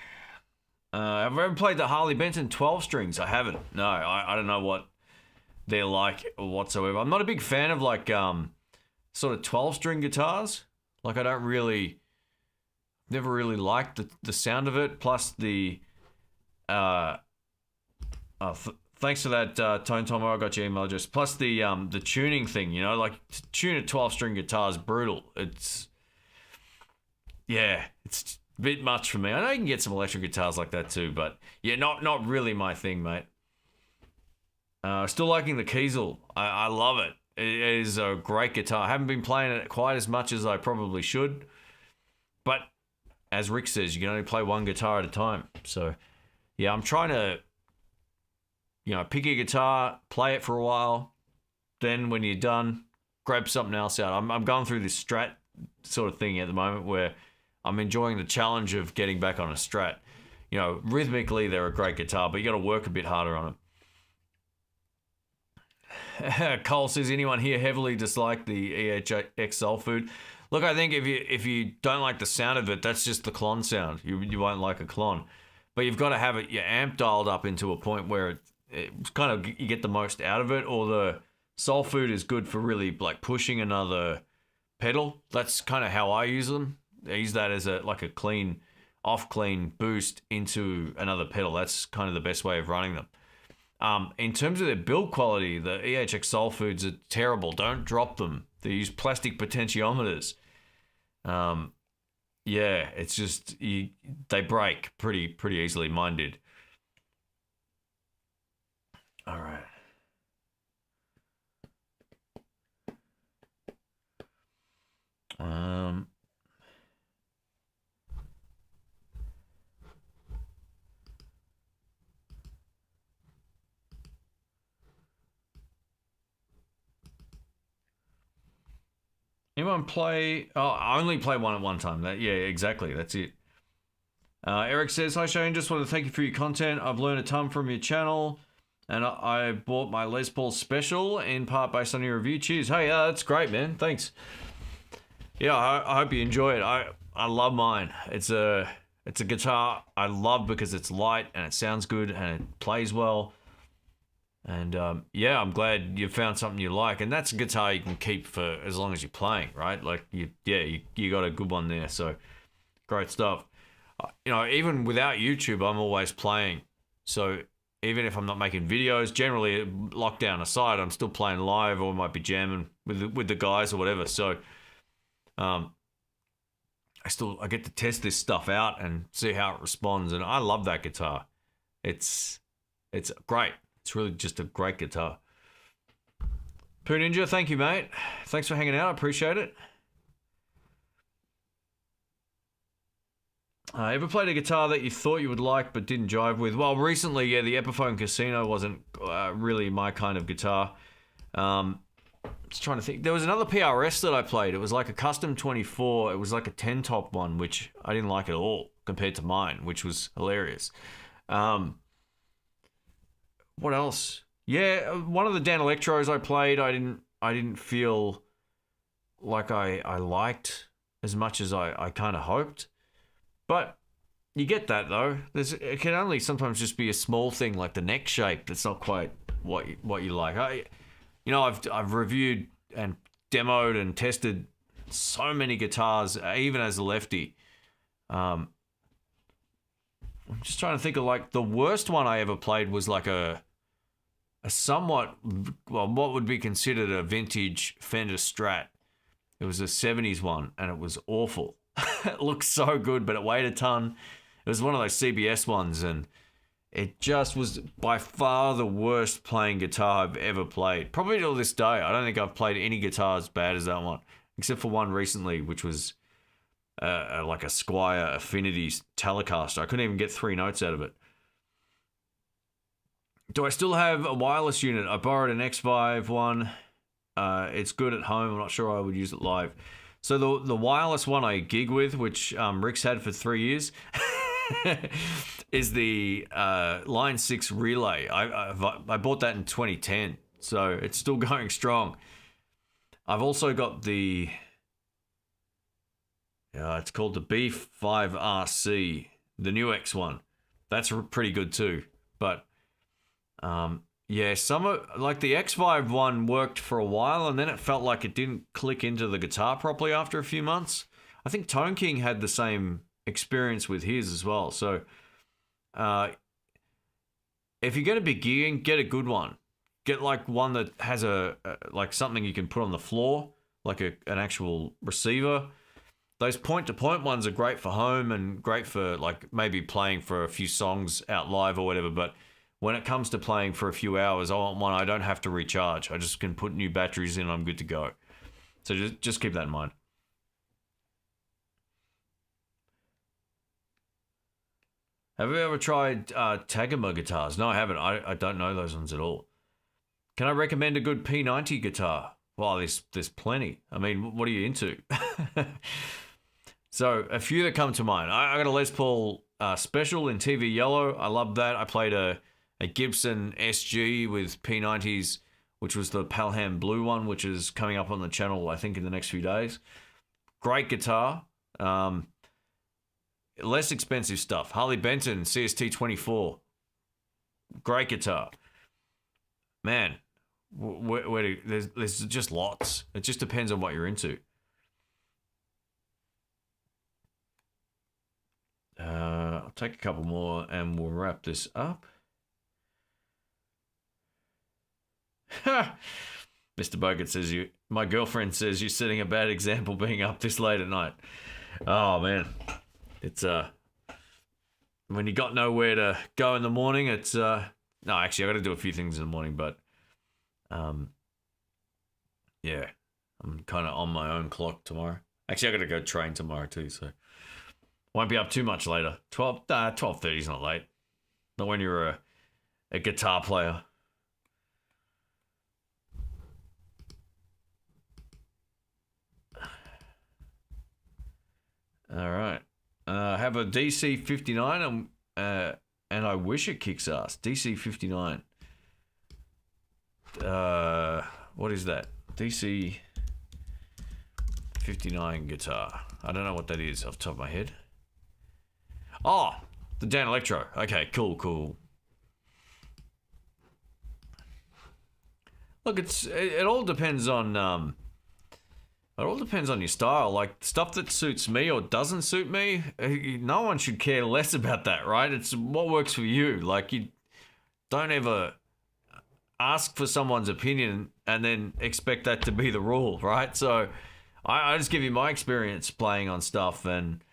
Have I ever played the Harley Benton 12 strings? I haven't. No, I don't know what they're like whatsoever. I'm not a big fan of like sort of 12 string guitars. Like I don't really, never really liked the sound of it. Plus the thanks for that, Tone Tomo. I got your email address. Plus the tuning thing, you know, like to tune a 12-string guitar is brutal. It's a bit much for me. I know you can get some electric guitars like that too, but yeah, not really my thing, mate. Still liking the Kiesel. I love it. It is a great guitar. I haven't been playing it quite as much as I probably should, but as Rick says, you can only play one guitar at a time. So yeah, I'm trying to, you know, pick a guitar, play it for a while, then when you're done, grab something else out. I'm going through this Strat sort of thing at the moment where I'm enjoying the challenge of getting back on a Strat. You know, rhythmically they're a great guitar, but you got to work a bit harder on them. Cole says, anyone here heavily dislike the EHX Soul Food? Look, I think if you don't like the sound of it, that's just the clon sound. You won't like a clon. But you've got to have your amp dialed up into a point where it's kind of, you get the most out of it, or the Soul Food is good for really like pushing another pedal. That's kind of how I use them. I use that as a clean. off clean boost into another pedal. That's kind of the best way of running them. In terms of their build quality, the EHX Soul Foods are terrible. Don't drop them. They use plastic potentiometers. Yeah, it's just they break pretty easily. Mine did. All right. Anyone play? Oh, I only play one at one time. Yeah, exactly. That's it. Eric says, "Hi Shane, just want to thank you for your content. I've learned a ton from your channel, and I bought my Les Paul Special in part based on your review. Cheers." Hey, that's great, man. Thanks. Yeah, I hope you enjoy it. I love mine. It's a guitar I love because it's light and it sounds good and it plays well. And yeah, I'm glad you found something you like, and that's a guitar you can keep for as long as you're playing, right? Like you got a good one there. So great stuff. You know, even without YouTube, I'm always playing. So even if I'm not making videos, generally lockdown aside, I'm still playing live or might be jamming with the guys or whatever. So I get to test this stuff out and see how it responds, and I love that guitar. It's great. It's really just a great guitar. Poo Ninja, thank you, mate. Thanks for hanging out. I appreciate it. Ever played a guitar that you thought you would like but didn't jive with? Well, recently, yeah, the Epiphone Casino wasn't really my kind of guitar. Just trying to think. There was another PRS that I played. It was like a Custom 24. It was like a 10-top one, which I didn't like at all compared to mine, which was hilarious. What else? Yeah, one of the Dan Electros I played, I didn't feel like I liked as much as I kind of hoped. But you get that though. It can only sometimes just be a small thing like the neck shape that's not quite what you like. I've reviewed and demoed and tested so many guitars, even as a lefty. I'm just trying to think of like the worst one I ever played was like a somewhat, well, what would be considered a vintage Fender Strat. It was a 70s one and it was awful. It looked so good, but it weighed a ton. It was one of those CBS ones, and it just was by far the worst playing guitar I've ever played. Probably till this day. I don't think I've played any guitar as bad as that one, except for one recently, which was like a Squier Affinity Telecaster. I couldn't even get 3 notes out of it. Do I still have a wireless unit? I borrowed an X5 one. It's good at home. I'm not sure I would use it live. So the wireless one I gig with, which Rick's had for 3 years, is the Line 6 Relay. I bought that in 2010, so it's still going strong. I've also got the, it's called the B5RC, the new X one. That's pretty good too. But yeah, like the X5 one worked for a while, and then it felt like it didn't click into the guitar properly after a few months. I think Tone King had the same experience with his as well. So if you're going to be gigging, get a good one. Get like one that has like something you can put on the floor, like an actual receiver. Those point-to-point ones are great for home and great for like maybe playing for a few songs out live or whatever, but when it comes to playing for a few hours, I want one I don't have to recharge. I just can put new batteries in and I'm good to go. So just keep that in mind. Have you ever tried Tagama guitars? No, I haven't. I don't know those ones at all. Can I recommend a good P90 guitar? Well, there's plenty. I mean, what are you into? So a few that come to mind. I got a Les Paul Special in TV Yellow. I love that. I played a Gibson SG with P90s, which was the Pelham Blue one, which is coming up on the channel, I think, in the next few days. Great guitar. Less expensive stuff. Harley Benton CST 24. Great guitar. Man, there's just lots. It just depends on what you're into. I'll take a couple more and we'll wrap this up. Mr. Bogut says my girlfriend says you're setting a bad example being up this late at night. Oh man, it's when you got nowhere to go in the morning, it's no, actually I got to do a few things in the morning, but yeah, I'm kind of on my own clock tomorrow. Actually, I got to go train tomorrow too, so won't be up too much later. 12:30 is not late. Not when you're a guitar player. All right. Have a DC 59 and I wish it kicks ass. DC 59. What is that? DC 59 guitar. I don't know what that is off the top of my head. Oh, the Dan Electro. Okay, cool. Look, it all depends on your style. Like stuff that suits me or doesn't suit me, no one should care less about that, right? It's what works for you. Like you don't ever ask for someone's opinion and then expect that to be the rule, right? So I just give you my experience playing on stuff, and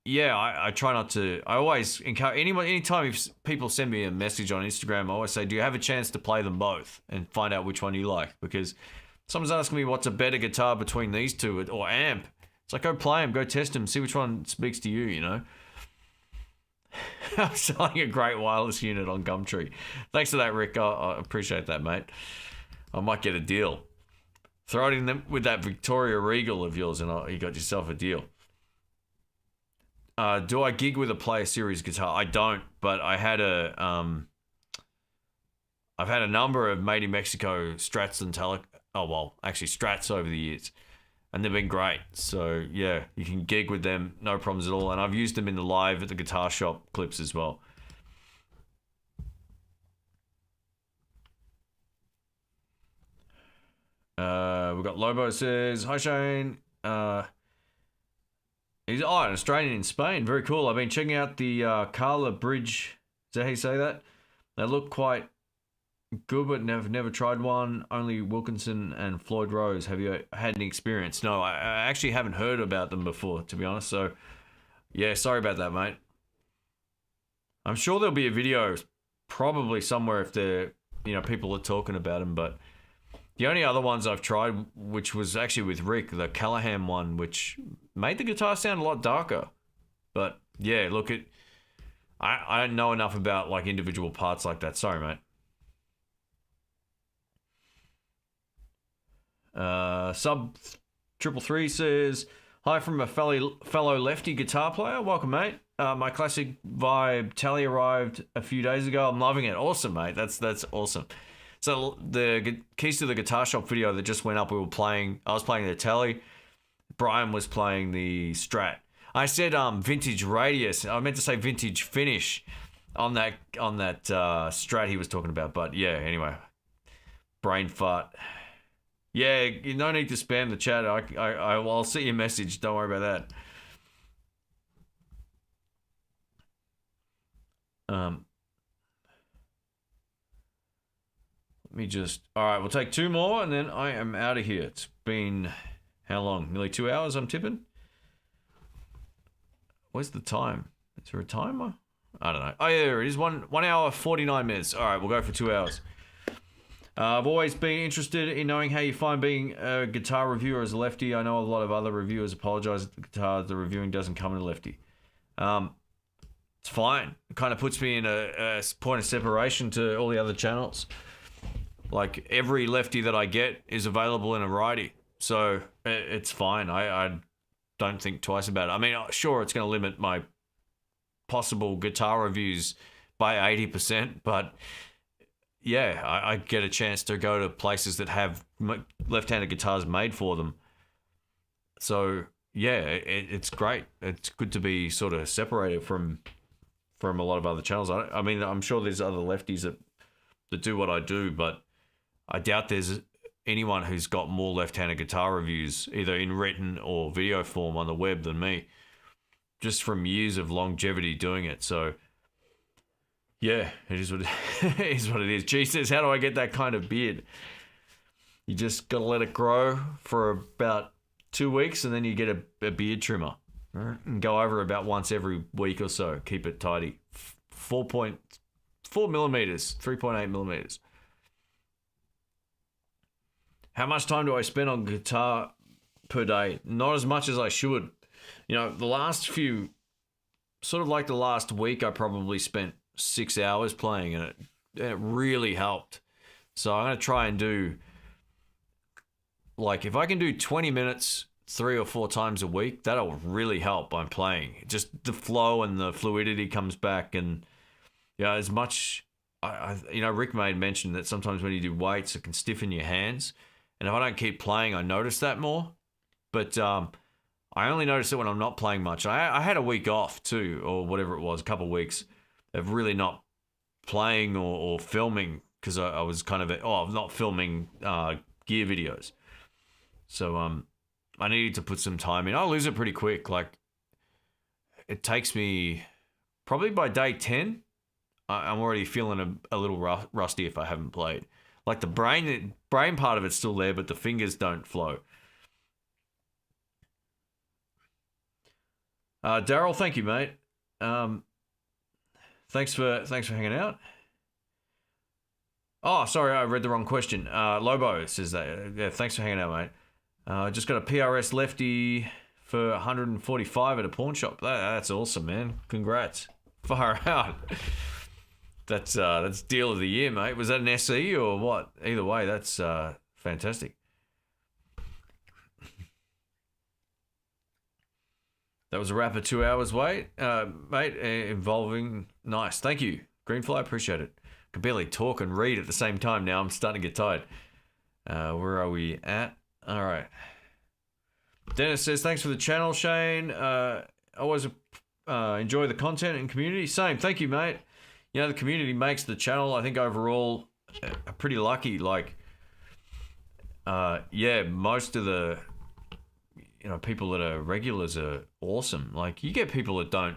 yeah, I try not to. I always encourage anytime if people send me a message on Instagram, I always say, do you have a chance to play them both and find out which one you like? Because someone's asking me what's a better guitar between these two or amp. It's like, go play them, go test them, see which one speaks to you, you know? I'm selling a great wireless unit on Gumtree. Thanks for that, Rick. I appreciate that, mate. I might get a deal. Throw it in them with that Victoria Regal of yours and you got yourself a deal. Do I gig with a Player Series guitar? I don't, but I've had a number of Made in Mexico Strats and Strats over the years, and they've been great. So yeah, you can gig with them, no problems at all. And I've used them in the live at the guitar shop clips as well. We've got Lobo says, hi Shane. He's an Australian in Spain. Very cool. I've been checking out the Carla Bridge. Is that how you say that? They look quite good, but never tried one. Only Wilkinson and Floyd Rose. Have you had any experience? No, I actually haven't heard about them before, to be honest. So, yeah, sorry about that, mate. I'm sure there'll be a video probably somewhere if people are talking about them, but the only other ones I've tried, which was actually with Rick, the Callahan one, which made the guitar sound a lot darker. But yeah, look, I don't know enough about like individual parts like that. Sorry, mate. Sub 333 says, hi from a fellow lefty guitar player. Welcome, mate. My classic vibe Tele arrived a few days ago. I'm loving it. Awesome, mate. That's awesome. So the Keys to the Guitar Shop video that just went up, I was playing the Tele. Brian was playing the Strat. I said vintage radius. I meant to say vintage finish on that Strat he was talking about. But yeah, anyway, brain fart. Yeah, you no need to spam the chat. I'll see your message. Don't worry about that. All right, we'll take two more and then I am out of here. It's been, how long? Nearly 2 hours, I'm tipping? Where's the time? Is there a timer? I don't know. Oh, yeah, there it is. 1 hour, 49 minutes. All right, we'll go for 2 hours. I've always been interested in knowing how you find being a guitar reviewer as a lefty. I know a lot of other reviewers apologize that the guitar the reviewing doesn't come in a lefty. It's fine. It kind of puts me in a point of separation to all the other channels. Like every lefty that I get is available in a righty, so it's fine. I don't think twice about it. I mean, sure, it's going to limit my possible guitar reviews by 80%, but yeah, I get a chance to go to places that have left-handed guitars made for them. So yeah, it's great. It's good to be sort of separated from a lot of other channels. I mean, I'm sure there's other lefties that do what I do, but I doubt there's anyone who's got more left-handed guitar reviews, either in written or video form on the web than me. just from years of longevity doing it. So yeah, it is what it is. What it is. G says, how do I get that kind of beard? You just gotta let it grow for about 2 weeks, and then you get a beard trimmer. Right? And go over about once every week or so. Keep it tidy. 4.4 millimeters, 3.8 millimeters. How much time do I spend on guitar per day? Not as much as I should. You know, the last few, sort of like the last week, I probably spent 6 hours playing, and it really helped. So I'm going to try and do, like, if I can do 20 minutes 3 or 4 times a week, that'll really help. I'm playing. Just the flow and the fluidity comes back, and yeah, as much. Rick made mention that sometimes when you do weights, it can stiffen your hands, and if I don't keep playing, I notice that more. But I only notice it when I'm not playing much. I had a week off too, or whatever it was, a couple of weeks of really not playing or filming, because I was kind of not filming gear videos. So I needed to put some time in. I'll lose it pretty quick. Like, it takes me probably by day 10, I'm already feeling a little rusty if I haven't played. Like, the brain part of it's still there, but the fingers don't flow. Daryl, thank you, mate. Thanks for hanging out. Oh, sorry, I read the wrong question. Lobo says that. Yeah, thanks for hanging out, mate. Just got a PRS lefty for 145 at a pawn shop. That's awesome, man. Congrats. Far out. That's deal of the year, mate. Was that an SE or what? Either way, that's fantastic. That was a wrap of 2 hours wait, mate, involving... Nice. Thank you, Greenfly. Appreciate it. Can barely talk and read at the same time now. I'm starting to get tired. Where are we at? All right. Dennis says, thanks for the channel, Shane. Always enjoy the content and community. Same. Thank you, mate. You know, the community makes the channel, I think, overall, pretty lucky. Like, yeah, most of the... people that are regulars are awesome. Like, you get people that don't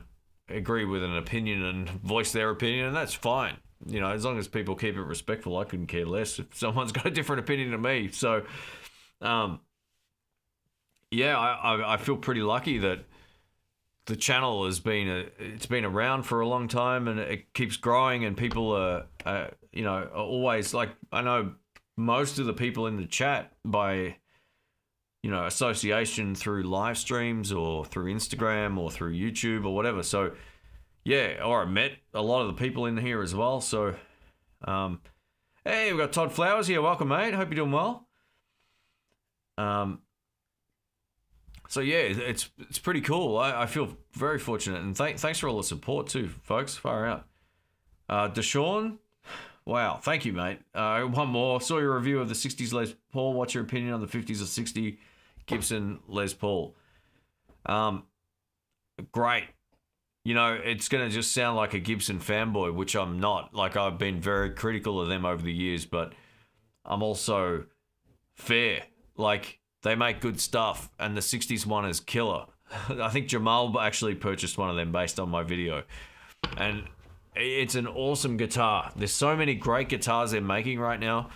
agree with an opinion and voice their opinion, and that's fine. As long as people keep it respectful, I couldn't care less if someone's got a different opinion to me. So, yeah, I feel pretty lucky that the channel has been it's been around for a long time, and it keeps growing, and people are always, like, I know most of the people in the chat by association through live streams or through Instagram or through YouTube or whatever. So yeah, or I met a lot of the people in here as well. So hey, we've got Todd Flowers here. Welcome, mate. Hope you're doing well. So yeah, it's pretty cool. I feel very fortunate, and thanks for all the support too, folks. Far out. Deshaun, wow, thank you, mate. One more. Saw your review of the 60s Les Paul. What's your opinion on the 50s or 60 Gibson Les Paul? Great. It's going to just sound like a Gibson fanboy, which I'm not. Like, I've been very critical of them over the years, but I'm also fair. Like, they make good stuff, and the 60s one is killer. I think Jamal actually purchased one of them based on my video, and it's an awesome guitar. There's so many great guitars they're making right now.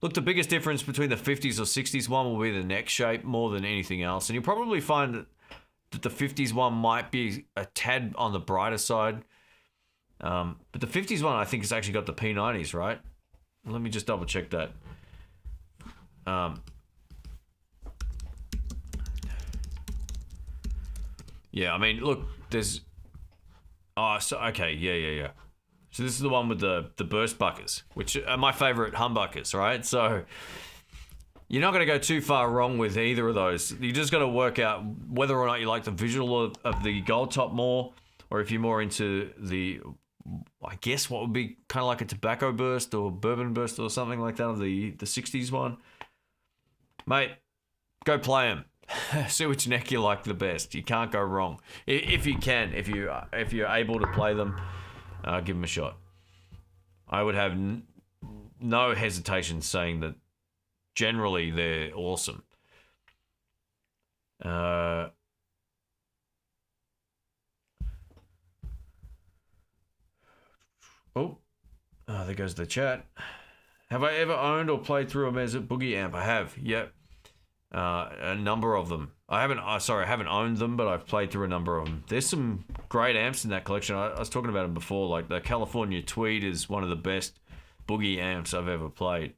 Look, the biggest difference between the 50s or 60s one will be the neck shape more than anything else. And you'll probably find that the 50s one might be a tad on the brighter side. But the 50s one, I think, has actually got the P90s, right? Let me just double check that. Yeah, I mean, look, there's... Oh, so, okay, yeah. So this is the one with the burst buckers, which are my favorite humbuckers, right? So you're not going to go too far wrong with either of those. You just got to work out whether or not you like the visual of the gold top more, or if you're more into the, I guess, what would be kind of like a tobacco burst or bourbon burst or something like that of the 60s one. Mate, go play them. See which neck you like the best. You can't go wrong. If you can, if you're able to play them, give them a shot. I would have no hesitation saying that generally they're awesome. 'Cause There goes the chat. Have I ever owned or played through a Mesa Boogie amp? I have, yep. A number of them. I haven't owned them, but I've played through a number of them. There's some great amps in that collection. I was talking about them before, like the California Tweed is one of the best Boogie amps I've ever played.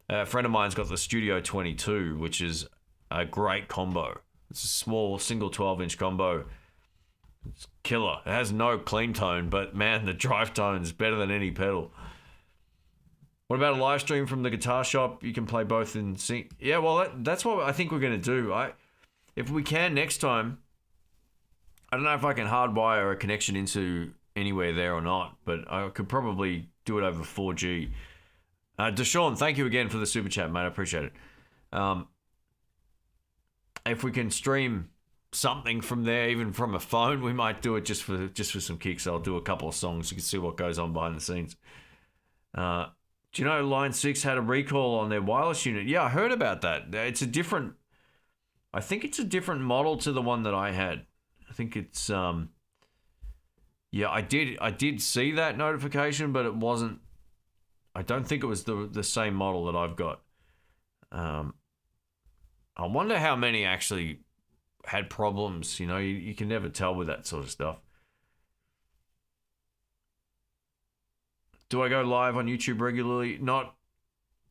A friend of mine's got the Studio 22, which is a great combo. It's a small single 12-inch combo. It's killer. It has no clean tone, but man, the drive tone's better than any pedal. What about a live stream from the guitar shop? You can play both in sync. Yeah, well, that's what I think we're going to do. If we can next time, I don't know if I can hardwire a connection into anywhere there or not, but I could probably do it over 4G. Deshaun, thank you again for the super chat, mate. I appreciate it. If we can stream something from there, even from a phone, we might do it just for some kicks. I'll do a couple of songs. You can see what goes on behind the scenes. Do you know Line 6 had a recall on their wireless unit? Yeah, I heard about that. It's a different... I think it's a different model to the one that I had. I think it's... Yeah, I did see that notification, but it wasn't... I don't think it was the same model that I've got. I wonder how many actually had problems. You know, you can never tell with that sort of stuff. Do I go live on YouTube regularly? Not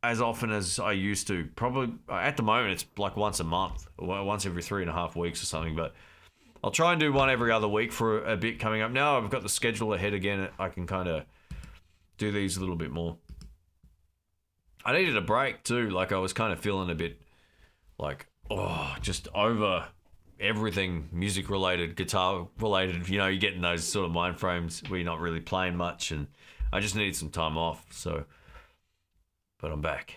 as often as I used to. Probably at the moment it's like once a month, or once every 3.5 weeks or something. But I'll try and do one every other week for a bit coming up. Now I've got the schedule ahead again. I can kind of do these a little bit more. I needed a break too. Like I was kind of feeling a bit like, just over everything music related, guitar related. You know, you get in those sort of mind frames where you're not really playing much, and I just needed some time off, so, but I'm back.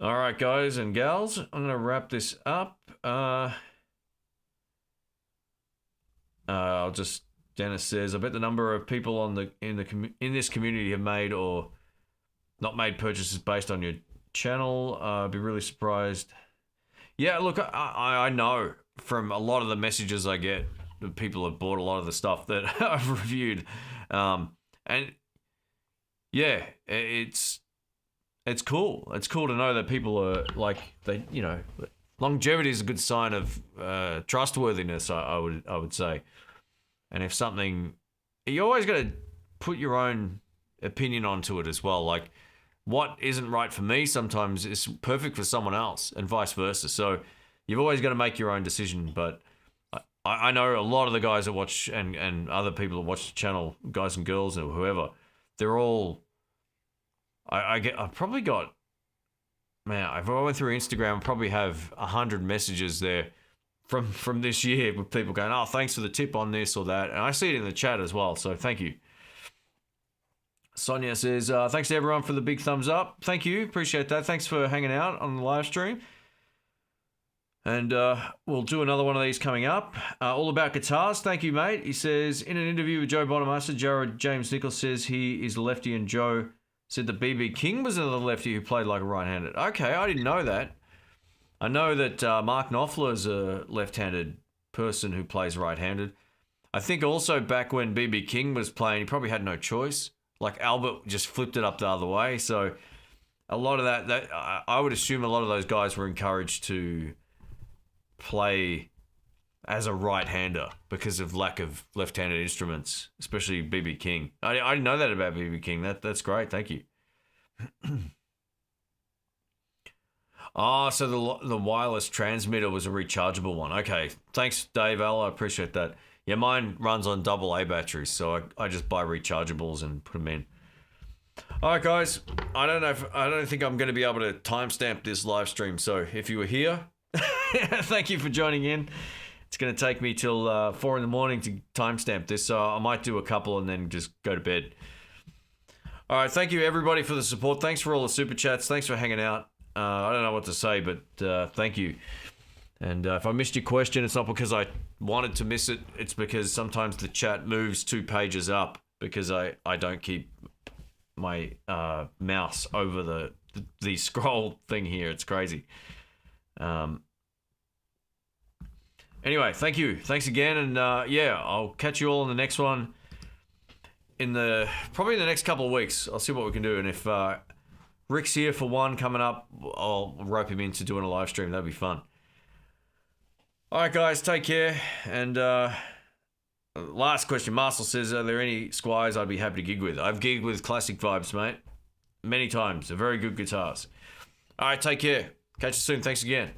All right, guys and gals, I'm going to wrap this up. Dennis says, I bet the number of people in this community have made or not made purchases based on your channel. I'd be really surprised. Yeah, look, I know from a lot of the messages I get, people have bought a lot of the stuff that I've reviewed, and yeah, it's cool. It's cool to know that people are like, they, you know, longevity is a good sign of trustworthiness. I would say, and if something, you always got to put your own opinion onto it as well. Like, what isn't right for me sometimes is perfect for someone else, and vice versa. So you've always got to make your own decision, but. I know a lot of the guys that watch and other people that watch the channel, guys and girls or whoever, they're all. I've probably got, man. If I went through Instagram, I probably have 100 messages there from this year with people going, "Oh, thanks for the tip on this or that," and I see it in the chat as well. So thank you. Sonia says, "Thanks to everyone for the big thumbs up. Thank you, appreciate that. Thanks for hanging out on the live stream." And we'll do another one of these coming up. All about guitars. Thank you, mate. He says, in an interview with Joe Bonamassa, James Nichols says he is a lefty, and Joe said that B.B. King was another lefty who played like a right-handed. Okay, I didn't know that. I know that Mark Knopfler is a left-handed person who plays right-handed. I think also back when B.B. King was playing, he probably had no choice. Like Albert just flipped it up the other way. So a lot of that I would assume a lot of those guys were encouraged to play as a right-hander because of lack of left-handed instruments, especially B.B. King. I didn't know that about B.B. King. That's great. Thank you. So the wireless transmitter was a rechargeable one. Okay. Thanks, Dave L. I appreciate that. Yeah, mine runs on AA batteries, so I just buy rechargeables and put them in. All right, guys. I don't think I'm going to be able to timestamp this live stream, so if you were here, thank you for joining in. It's going to take me till 4 in the morning to timestamp this, so I might do a couple and then just go to bed. All right, thank you everybody for the support. Thanks for all the super chats. Thanks for hanging out. I don't know what to say, but thank you. And if I missed your question, it's not because I wanted to miss it. It's because sometimes the chat moves 2 pages up because I don't keep my mouse over the scroll thing here. It's crazy. Anyway, thank you. Thanks again. And yeah, I'll catch you all in the next one. probably in the next couple of weeks. I'll see what we can do, and if Rick's here for one coming up, I'll rope him into doing a live stream. That'd be fun. All right, guys, take care. And last question, Marcel says, are there any Squires I'd be happy to gig with? I've gigged with Classic Vibes, mate, many times. They're very good guitars. All right, take care. Catch you soon. Thanks again.